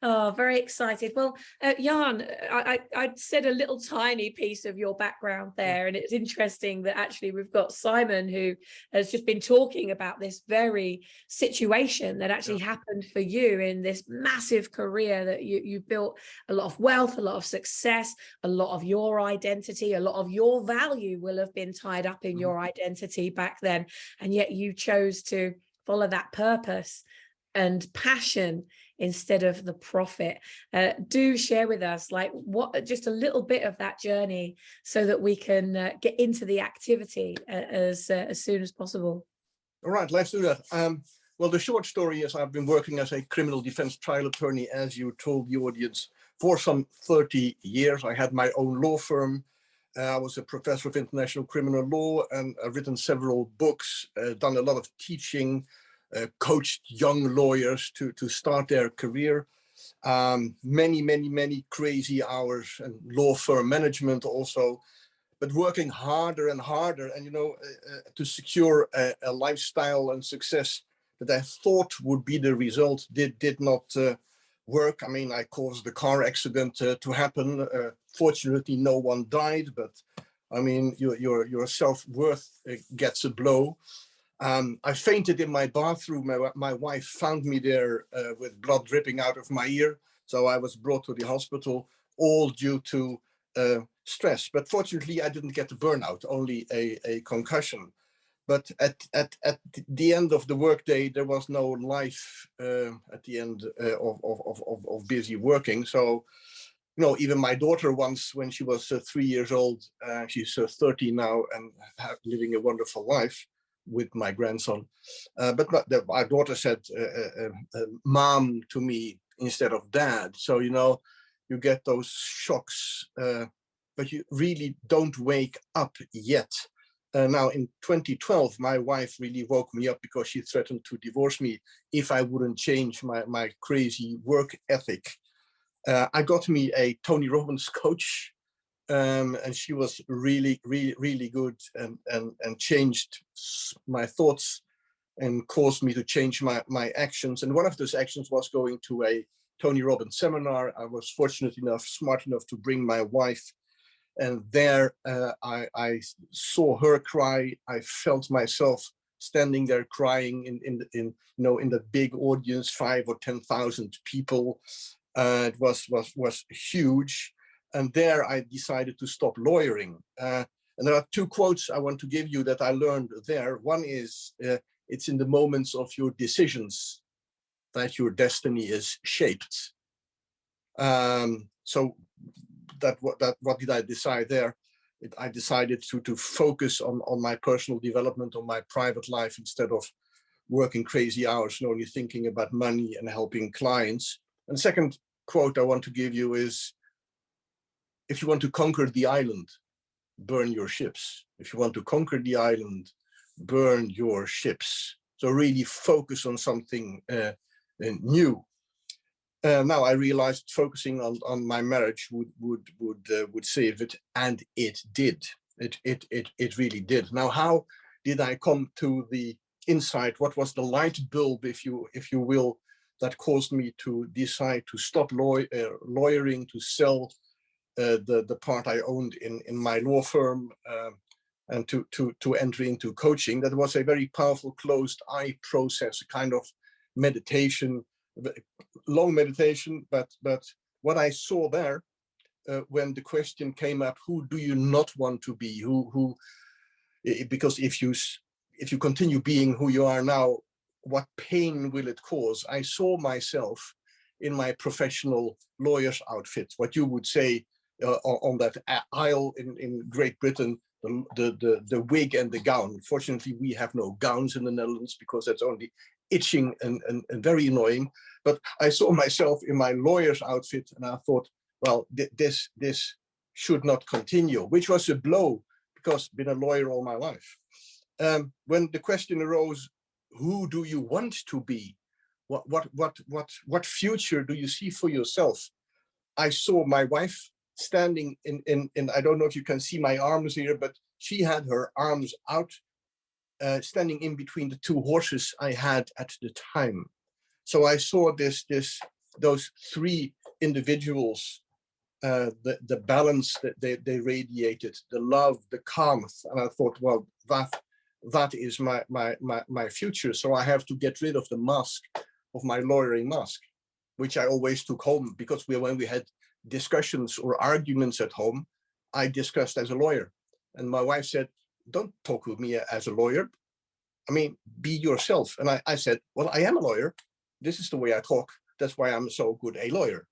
Oh, very excited. Well, Jan, I said a little tiny piece of your background there, and it's interesting that actually we've got Simon, who has just been talking about this very situation that actually happened for you in this massive career that you built a lot of wealth, a lot of success, a lot of your identity, a lot of your value will have been tied up in your identity back then. And yet you chose to follow that purpose and passion instead of the profit. Do share with us just a little bit of that journey so that we can get into the activity as soon as possible. All right, let's do that. Well, the short story is I've been working as a criminal defense trial attorney, as you told the audience, for some 30 years. I had my own law firm. I was a professor of international criminal law, and I've written several books, done a lot of teaching, coached young lawyers to start their career. Many crazy hours and law firm management also, but working harder and harder, and to secure a lifestyle and success that I thought would be the result did not work. I mean, I caused the car accident to happen. Fortunately, no one died, but I mean, your self-worth gets a blow. I fainted in my bathroom. My wife found me there with blood dripping out of my ear. So I was brought to the hospital, all due to stress. But fortunately, I didn't get a burnout, only a concussion. But at the end of the workday, there was no life at the end of busy working. So, even my daughter once, when she was 3 years old, she's 30 now and living a wonderful life with my grandson. But my daughter said mom to me instead of dad. So, you get those shocks, but you really don't wake up yet. Now in 2012, my wife really woke me up because she threatened to divorce me if I wouldn't change my crazy work ethic. I got me a Tony Robbins coach, and she was really good and changed my thoughts and caused me to change my actions. And one of those actions was going to a Tony Robbins seminar. I was smart enough to bring my wife, and there I saw her cry. I felt myself standing there crying in the big audience, 5,000 or 10,000 people. It was huge. And there I decided to stop lawyering. And there are two quotes I want to give you that I learned there. One is, it's in the moments of your decisions that your destiny is shaped. So what did I decide there? I decided to focus on my personal development, on my private life, instead of working crazy hours and only thinking about money and helping clients. And the second quote I want to give you is, if you want to conquer the island, burn your ships. If you want to conquer the island, burn your ships. So really focus on something new. Now I realized focusing on my marriage would save it, and it did. It really did. Now, how did I come to the insight? What was the light bulb, if you will, that caused me to decide to stop lawyering, to sell the part I owned in my law firm, and to enter into coaching? That was a very powerful closed eye process, a kind of meditation, long meditation. But what I saw there, when the question came up, who do you not want to be? Because if you continue being who you are now, what pain will it cause? I saw myself in my professional lawyer's outfit, what you would say on that aisle in Great Britain, the wig and the gown. Fortunately, we have no gowns in the Netherlands because that's only itching and very annoying. But I saw myself in my lawyer's outfit, and I thought, well, this should not continue, which was a blow, because I've been a lawyer all my life. When the question arose, who do you want to be? What future do you see for yourself? I saw my wife standing in I don't know if you can see my arms here, but she had her arms out, standing in between the two horses I had at the time. So I saw those three individuals, the balance that they radiated, the love, the calmness, and I thought, well, that is my future. So I have to get rid of the mask, of my lawyering mask, which I always took home, because when we had discussions or arguments at home, I discussed as a lawyer. And my wife said, don't talk with me as a lawyer. I mean, be yourself. And I said, well, I am a lawyer. This is the way I talk. That's why I'm so good a lawyer.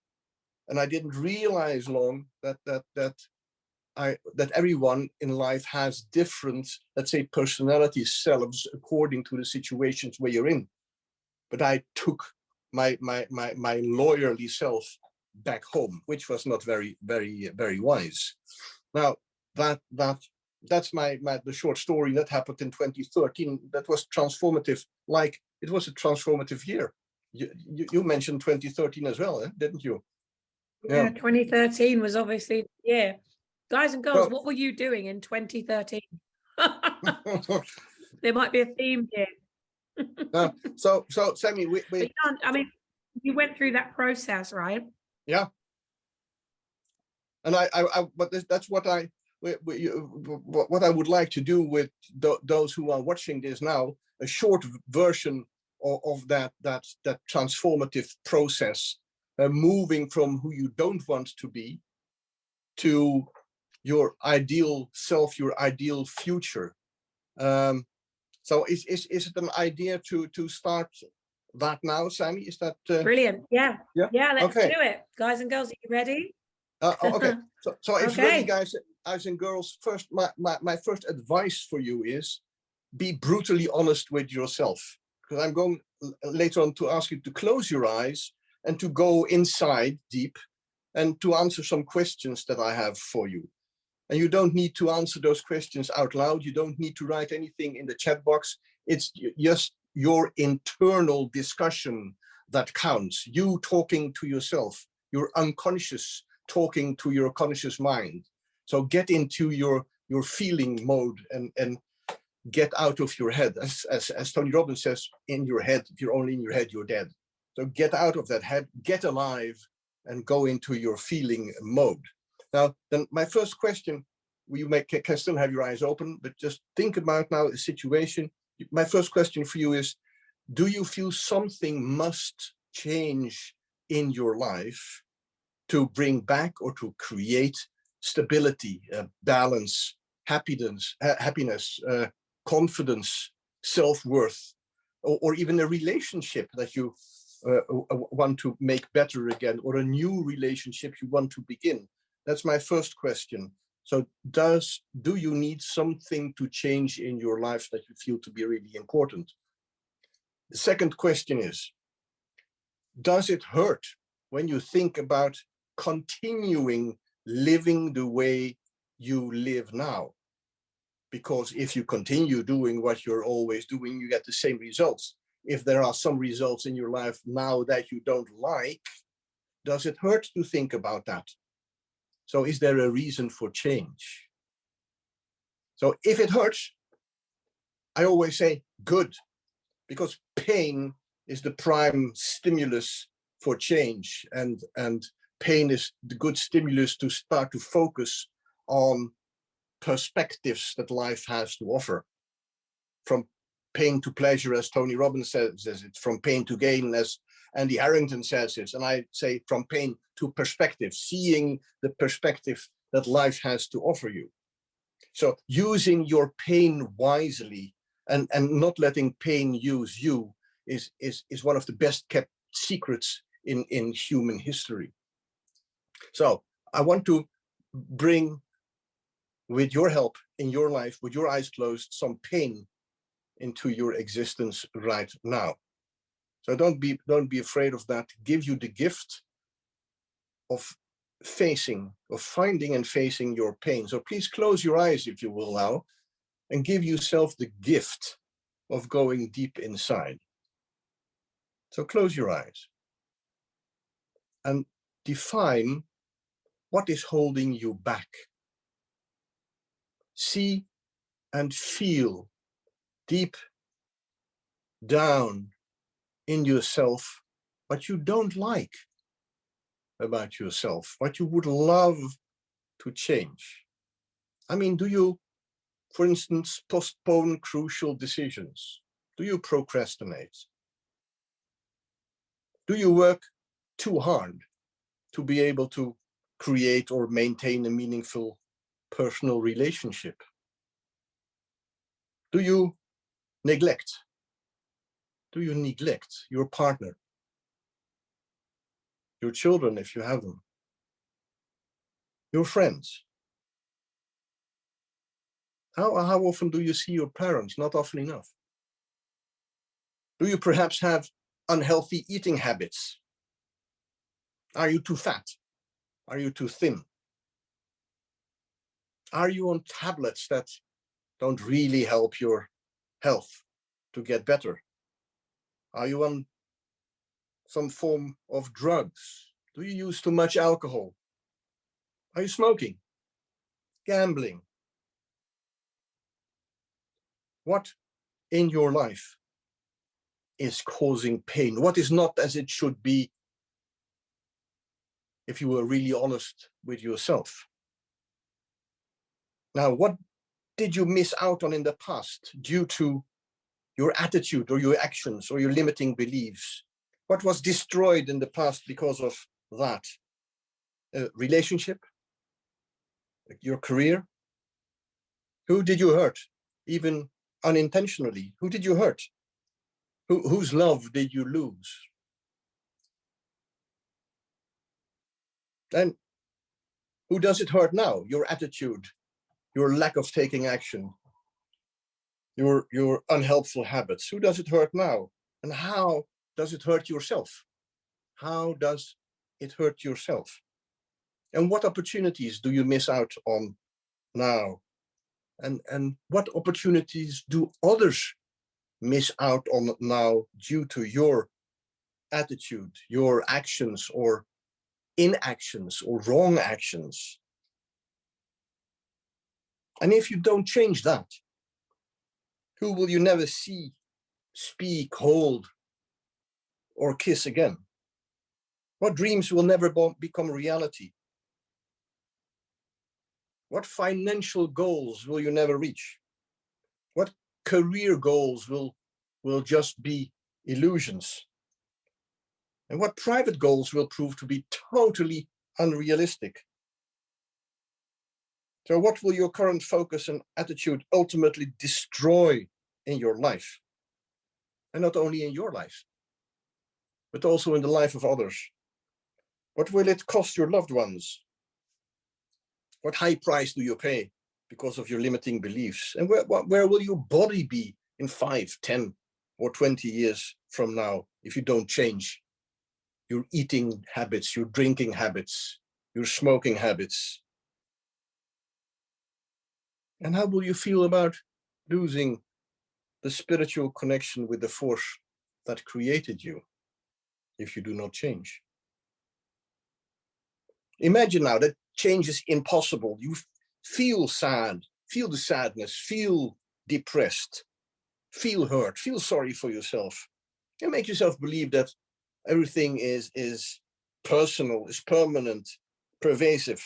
And I didn't realize long that everyone in life has different, let's say, personality selves according to the situations where you're in. But I took my lawyerly self back home, which was not very wise. Now that's the short story that happened in 2013. That was transformative. Like, it was a transformative year. You mentioned 2013 as well, didn't you? Yeah, 2013 was obviously the year. Guys and girls, what were you doing in 2013? There might be a theme here. So Sammy, I mean, you went through that process, right? Yeah. And that's what I would like to do with those who are watching this now, a short version of that transformative process, moving from who you don't want to be to your ideal self, your ideal future. So is it an idea to start that now, Sammy? Is that brilliant? Yeah. Let's okay. do it, guys and girls. Are you ready? Okay. So it's okay. ready, guys and girls. First, my first advice for you is be brutally honest with yourself, because I'm going later on to ask you to close your eyes and to go inside deep and to answer some questions that I have for you. And you don't need to answer those questions out loud. You don't need to write anything in the chat box. It's just your internal discussion that counts. You talking to yourself, your unconscious talking to your conscious mind. So get into your feeling mode and get out of your head. As Tony Robbins says, in your head, if you're only in your head, you're dead. So get out of that head, get alive, and go into your feeling mode. Now, then my first question, you can still have your eyes open, but just think about now a situation. My first question for you is, do you feel something must change in your life to bring back or to create stability, balance, happiness, confidence, self-worth, or even a relationship that you want to make better again, or a new relationship you want to begin? That's my first question. So do you need something to change in your life that you feel to be really important? The second question is, does it hurt when you think about continuing living the way you live now? Because if you continue doing what you're always doing, you get the same results. If there are some results in your life now that you don't like, does it hurt to think about that? So is there a reason for change? So if it hurts, I always say good, because pain is the prime stimulus for change, and pain is the good stimulus to start to focus on perspectives that life has to offer. From pain to pleasure, as Tony Robbins says it, from pain to gain, as Andy Harrington says it, and I say from pain to perspective, seeing the perspective that life has to offer you. So using your pain wisely and not letting pain use you is one of the best kept secrets in human history. So I want to bring, with your help in your life, with your eyes closed, some pain into your existence right now. So don't be afraid of that. Give you the gift of finding and facing your pain. So please close your eyes, if you will now, and give yourself the gift of going deep inside. So close your eyes and define what is holding you back. See and feel deep down in yourself what you don't like about yourself, what you would love to change. I mean, do you, for instance, postpone crucial decisions? Do you procrastinate? Do you work too hard to be able to create or maintain a meaningful personal relationship? Do you neglect? Do you neglect your partner, your children if you have them, your friends? How often do you see your parents? Not often enough. Do you perhaps have unhealthy eating habits? Are you too fat? Are you too thin? Are you on tablets that don't really help your health to get better? Are you on some form of drugs? Do you use too much alcohol? Are you smoking? Gambling? What in your life is causing pain? What is not as it should be, if you were really honest with yourself? Now, what did you miss out on in the past due to your attitude or your actions or your limiting beliefs? What was destroyed in the past because of that? A relationship? Your career? Who did you hurt, even unintentionally? Who did you hurt? Whose love did you lose? And who does it hurt now? Your attitude, your lack of taking action, your unhelpful habits. Who does it hurt now? And how does it hurt yourself? How does it hurt yourself? And what opportunities do you miss out on now? And what opportunities do others miss out on now due to your attitude, your actions or inactions or wrong actions? And if you don't change that, who will you never see, speak, hold, or kiss again? What dreams will never become reality? What financial goals will you never reach? What career goals will just be illusions? And what private goals will prove to be totally unrealistic? So what will your current focus and attitude ultimately destroy in your life? And not only in your life, but also in the life of others. What will it cost your loved ones? What high price do you pay because of your limiting beliefs? And where will your body be in 5, 10, or 20 years from now if you don't change your eating habits, your drinking habits, your smoking habits? And how will you feel about losing the spiritual connection with the force that created you if you do not change? Imagine now that change is impossible. You feel sad, feel the sadness, feel depressed, feel hurt, feel sorry for yourself. And make yourself believe that everything is personal, is permanent, pervasive,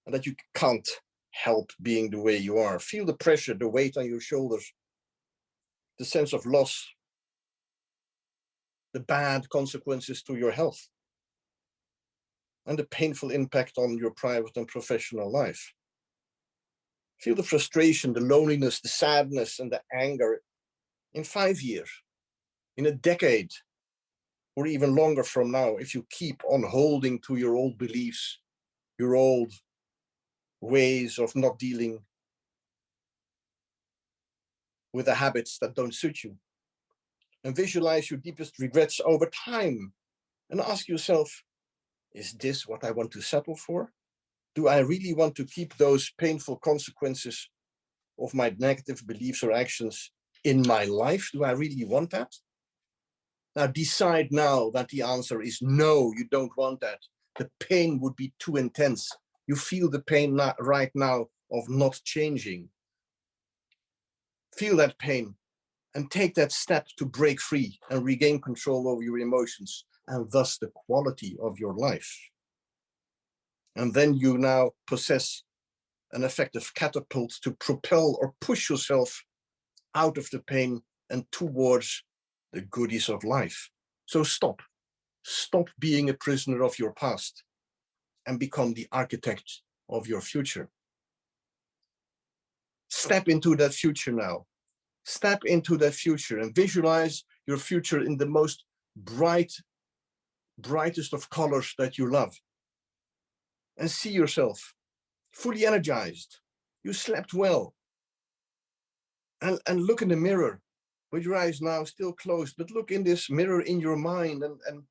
and that you can't help being the way you are. Feel the pressure, the weight on your shoulders, the sense of loss, the bad consequences to your health, and the painful impact on your private and professional life. Feel the frustration, the loneliness, the sadness, and the anger in 5 years, in a decade, or even longer from now, if you keep on holding to your old beliefs, your old ways of not dealing with the habits that don't suit you. And visualize your deepest regrets over time and ask yourself, is this what I want to settle for? Do I really want to keep those painful consequences of my negative beliefs or actions in my life? Do I really want that? Now decide now that the answer is no, you don't want that. The pain would be too intense. You feel the pain right now of not changing. Feel that pain and take that step to break free and regain control over your emotions and thus the quality of your life. And then you now possess an effective catapult to propel or push yourself out of the pain and towards the goodies of life. So stop being a prisoner of your past and become the architect of your future. Step into that future now. Step into that future and visualize your future in the most brightest of colors that you love. And see yourself fully energized. You slept well. And look in the mirror with your eyes now still closed, but look in this mirror in your mind and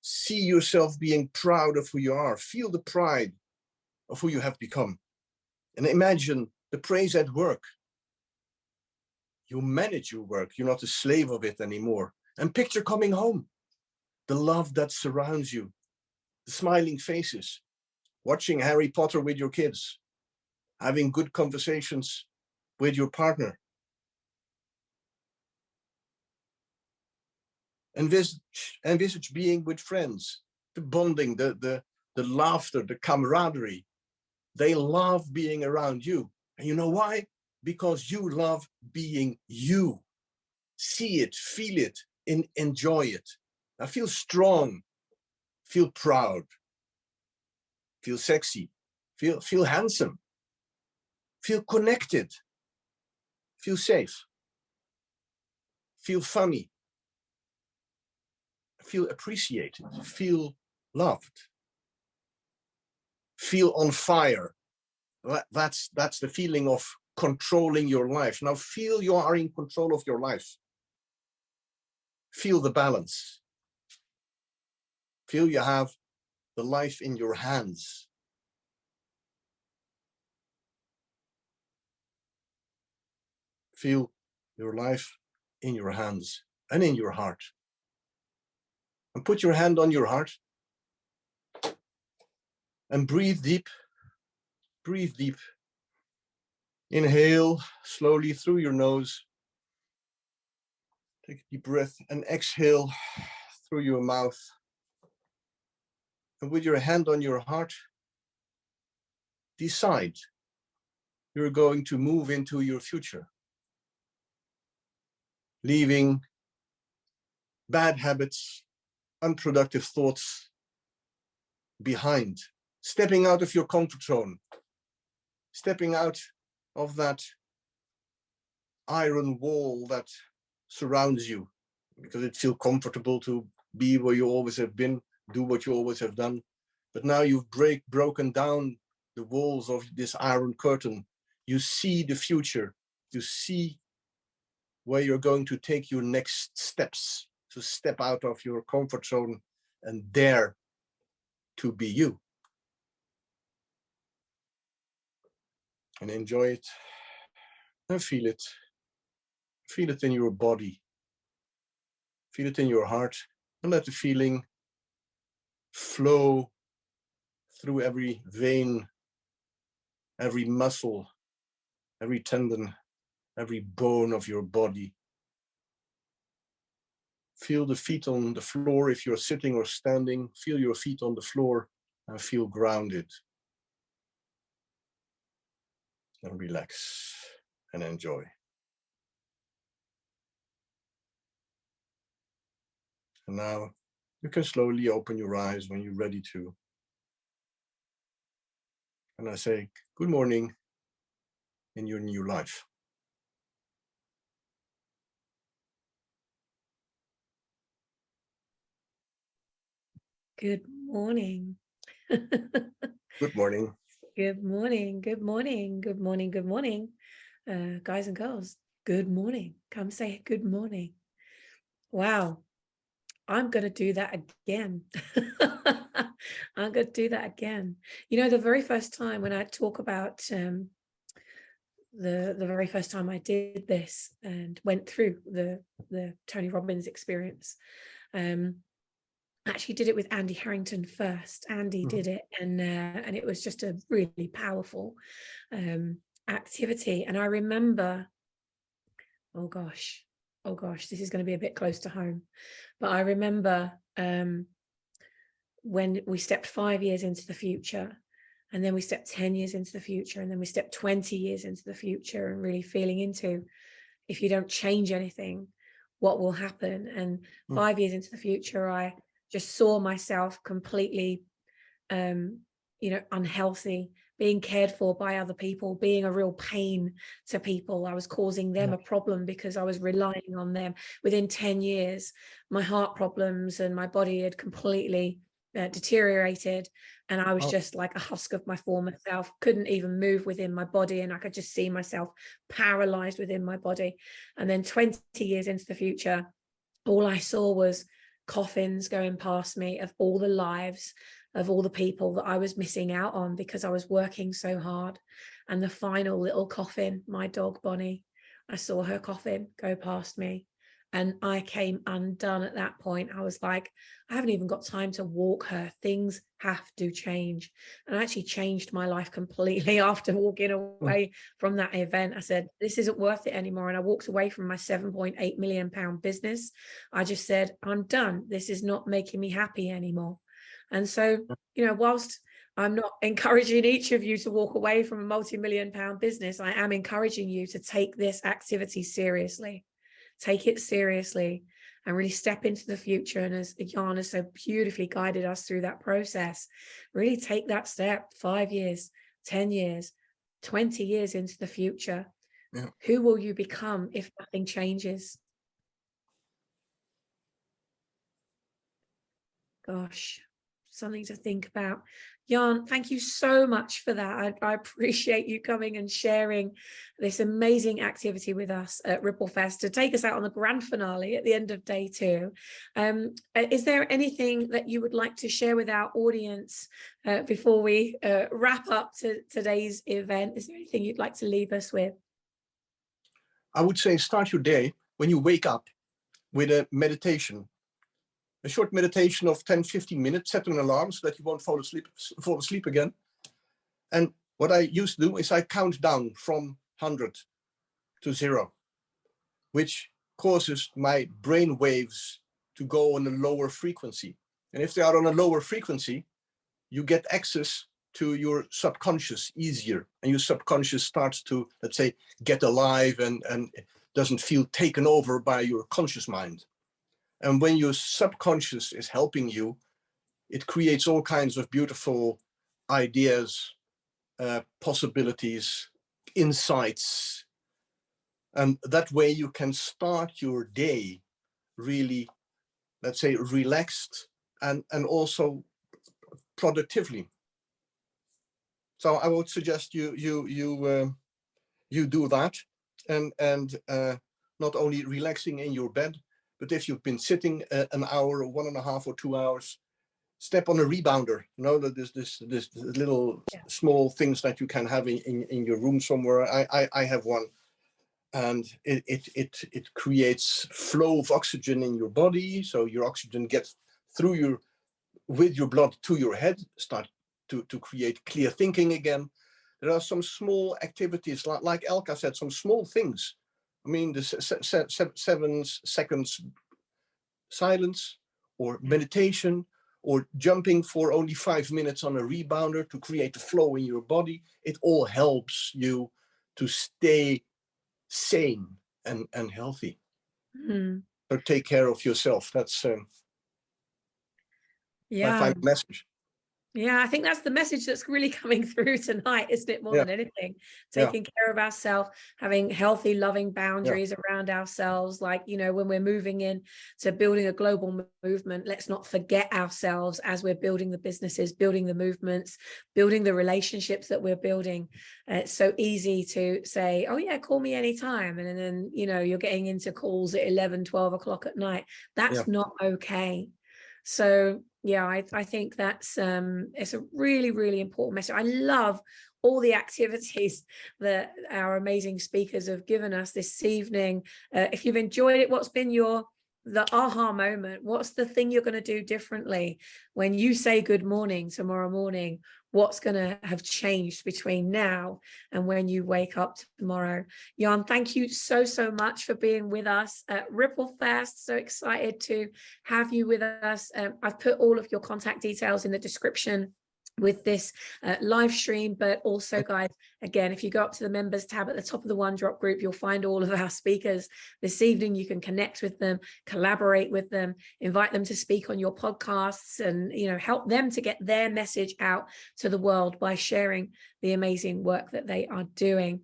see yourself being proud of who you are. Feel the pride of who you have become. And imagine the praise at work. You manage your work. You're not a slave of it anymore. And picture coming home. The love that surrounds you. The smiling faces. Watching Harry Potter with your kids. Having good conversations with your partner. Envisage being with friends. The bonding, the laughter, the camaraderie. They love being around you. And you know why? Because you love being you. See it, feel it, and enjoy it. Now feel strong, feel proud, feel sexy, feel handsome, feel connected, feel safe, feel funny, feel appreciated, feel loved, feel on fire. That's the feeling of controlling your life. Now feel you are in control of your life. Feel the balance. Feel you have the life in your hands. Feel your life in your hands and in your heart. And put your hand on your heart. And breathe deep. Breathe deep. Inhale slowly through your nose. Take a deep breath and exhale through your mouth. And with your hand on your heart, decide you're going to move into your future. Leaving bad habits, unproductive thoughts behind. Stepping out of your comfort zone. Stepping out of that iron wall that surrounds you because it feels comfortable to be where you always have been, do what you always have done. But now you've broken down the walls of this iron curtain. You see the future. You see where you're going to take your next steps, to step out of your comfort zone and dare to be you. And enjoy it and feel it. Feel it in your body. Feel it in your heart, and let the feeling flow through every vein, every muscle, every tendon, every bone of your body. Feel the feet on the floor if you're sitting or standing. Feel your feet on the floor and feel grounded. And relax and enjoy. And now you can slowly open your eyes when you're ready to. And I say, good morning in your new life. Good morning. Good morning. Good morning. Good morning. Good morning. Good morning. Guys and girls, good morning. Come say good morning. Wow. I'm going to do that again. I'm going to do that again. You know, the very first time when I talk about the very first time I did this and went through the Tony Robbins experience, I actually did it with Andy Harrington first. Andy did it, and it was just a really powerful activity. And I remember, oh gosh, this is going to be a bit close to home, but I remember when we stepped 5 years into the future, and then we stepped 10 years into the future, and then we stepped 20 years into the future, and really feeling into, if you don't change anything, what will happen? And 5 years into the future, I just saw myself completely, unhealthy, being cared for by other people, being a real pain to people. I was causing them a problem because I was relying on them. Within 10 years, my heart problems and my body had completely deteriorated, and I was just like a husk of my former self, couldn't even move within my body, and I could just see myself paralyzed within my body. And then 20 years into the future, all I saw was coffins going past me of all the lives of all the people that I was missing out on because I was working so hard. And the final little coffin, my dog Bonnie, I saw her coffin go past me, and I came undone at that point. I was like, I haven't even got time to walk her. Things have to change. And I actually changed my life completely after walking away from that event. I said, this isn't worth it anymore. And I walked away from my £7.8 million business. I just said, I'm done. This is not making me happy anymore. And so, whilst I'm not encouraging each of you to walk away from a multi-million-pound business, I am encouraging you to take this activity seriously. Take it seriously and really step into the future. And as Jan has so beautifully guided us through that process, really take that step 5 years, 10 years, 20 years into the future. Yeah. Who will you become if nothing changes? Gosh, something to think about. Jan, thank you so much for that. I appreciate you coming and sharing this amazing activity with us at RippleFEST to take us out on the grand finale at the end of day 2. Is there anything that you would like to share with our audience before we wrap up today's event? Is there anything you'd like to leave us with? I would say start your day when you wake up with a meditation. A short meditation of 10-15 minutes, set an alarm so that you won't fall asleep again. And what I used to do is I count down from 100 to 0, which causes my brain waves to go on a lower frequency. And if they are on a lower frequency, you get access to your subconscious easier. And your subconscious starts to, let's say, get alive and doesn't feel taken over by your conscious mind. And when your subconscious is helping you, it creates all kinds of beautiful ideas, possibilities, insights. And that way you can start your day really, let's say, relaxed and also productively. So I would suggest you do that, and not only relaxing in your bed, but if you've been sitting an hour or 1.5 or 2 hours, step on a rebounder. You know, that this little small things that you can have in your room somewhere. I have one, and it creates flow of oxygen in your body, so your oxygen gets through with your blood to your head, start to create clear thinking again. There are some small activities, like Alka said, some small things. I mean, the 7 seconds silence, or meditation, or jumping for only 5 minutes on a rebounder to create a flow in your body. It all helps you to stay sane and healthy. So take care of yourself. That's my final message. Yeah, I think that's the message that's really coming through tonight, isn't it? More than anything, taking care of ourselves, having healthy, loving boundaries around ourselves. Like, you know, when we're moving in to building a global movement, let's not forget ourselves as we're building the businesses, building the movements, building the relationships that we're building. It's so easy to say, oh yeah, call me anytime. And then, you know, you're getting into calls at 11, 12 o'clock at night. That's not okay. So yeah, I think that's it's a really, really important message. I love all the activities that our amazing speakers have given us this evening. If you've enjoyed it, what's been the aha moment? What's the thing you're going to do differently when you say good morning tomorrow morning? What's going to have changed between now and when you wake up tomorrow? Jan, thank you so much for being with us at RippleFEST. So excited to have you with us. I've put all of your contact details in the description with this live stream, but also, guys, again, if you go up to the members tab at the top of the OneDrop group, you'll find all of our speakers this evening. You can connect with them, collaborate with them, invite them to speak on your podcasts, and, you know, help them to get their message out to the world by sharing the amazing work that they are doing.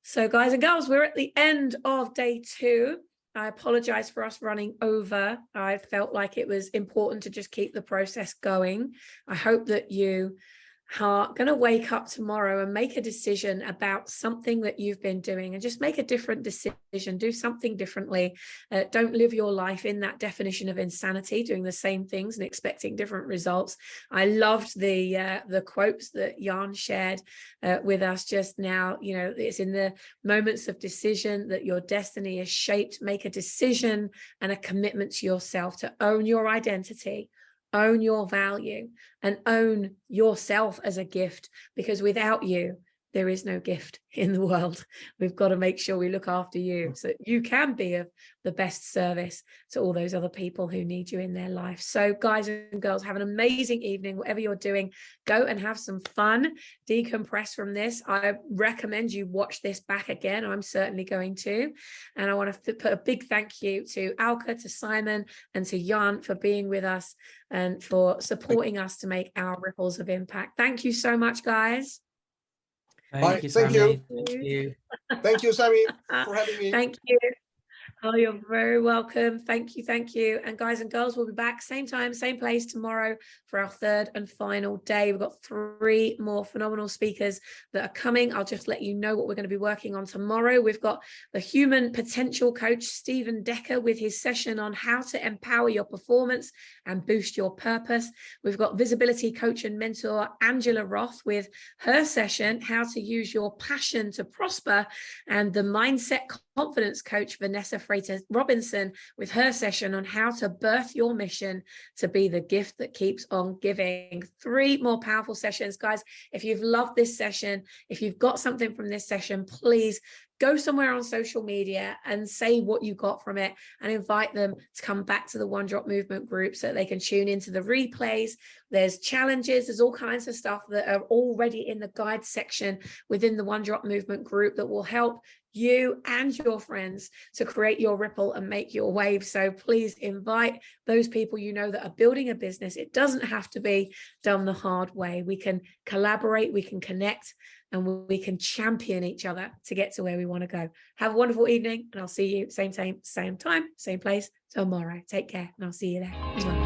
So, guys and girls, we're at the end of day 2. I apologize for us running over. I felt like it was important to just keep the process going. I hope that you are going to wake up tomorrow and make a decision about something that you've been doing, and just make a different decision, do something differently. Don't live your life in that definition of insanity, doing the same things and expecting different results. I loved the quotes that Jan shared with us just now. You know, it's in the moments of decision that your destiny is shaped. Make a decision and a commitment to yourself to own your identity, own your value, and own yourself as a gift, because without you, there is no gift in the world. We've got to make sure we look after you so that you can be of the best service to all those other people who need you in their life. So guys and girls, have an amazing evening. Whatever you're doing, go and have some fun, decompress from this. I recommend you watch this back again. I'm certainly going to. And I want to put a big thank you to Alka, to Simon, and to Jan for being with us and for supporting us to make our ripples of impact. Thank you so much, guys. Thank you, Thank Sammy. you. Thank you. Thank you, Sammy, for having me. Thank you. Oh, you're very welcome. Thank you. Thank you. And guys and girls, we'll be back same time, same place tomorrow for our 3rd and final day. We've got 3 more phenomenal speakers that are coming. I'll just let you know what we're going to be working on tomorrow. We've got the human potential coach, Stephen Decker, with his session on how to empower your performance and boost your purpose. We've got visibility coach and mentor, Angela Roth, with her session, how to use your passion to prosper, and the mindset confidence coach, Vanessa Freitas Robinson, with her session on how to birth your mission to be the gift that keeps on giving. 3 more powerful sessions. Guys, if you've loved this session, if you've got something from this session, please go somewhere on social media and say what you got from it, and invite them to come back to the OneDrop movement group so that they can tune into the replays. There's challenges, there's all kinds of stuff that are already in the guide section within the OneDrop movement group that will help you and your friends to create your ripple and make your wave. So please invite those people you know that are building a business. It doesn't have to be done the hard way. We can collaborate, we can connect, and we can champion each other to get to where we want to go. Have a wonderful evening, and I'll see you same time, same place tomorrow. Take care, and I'll see you there.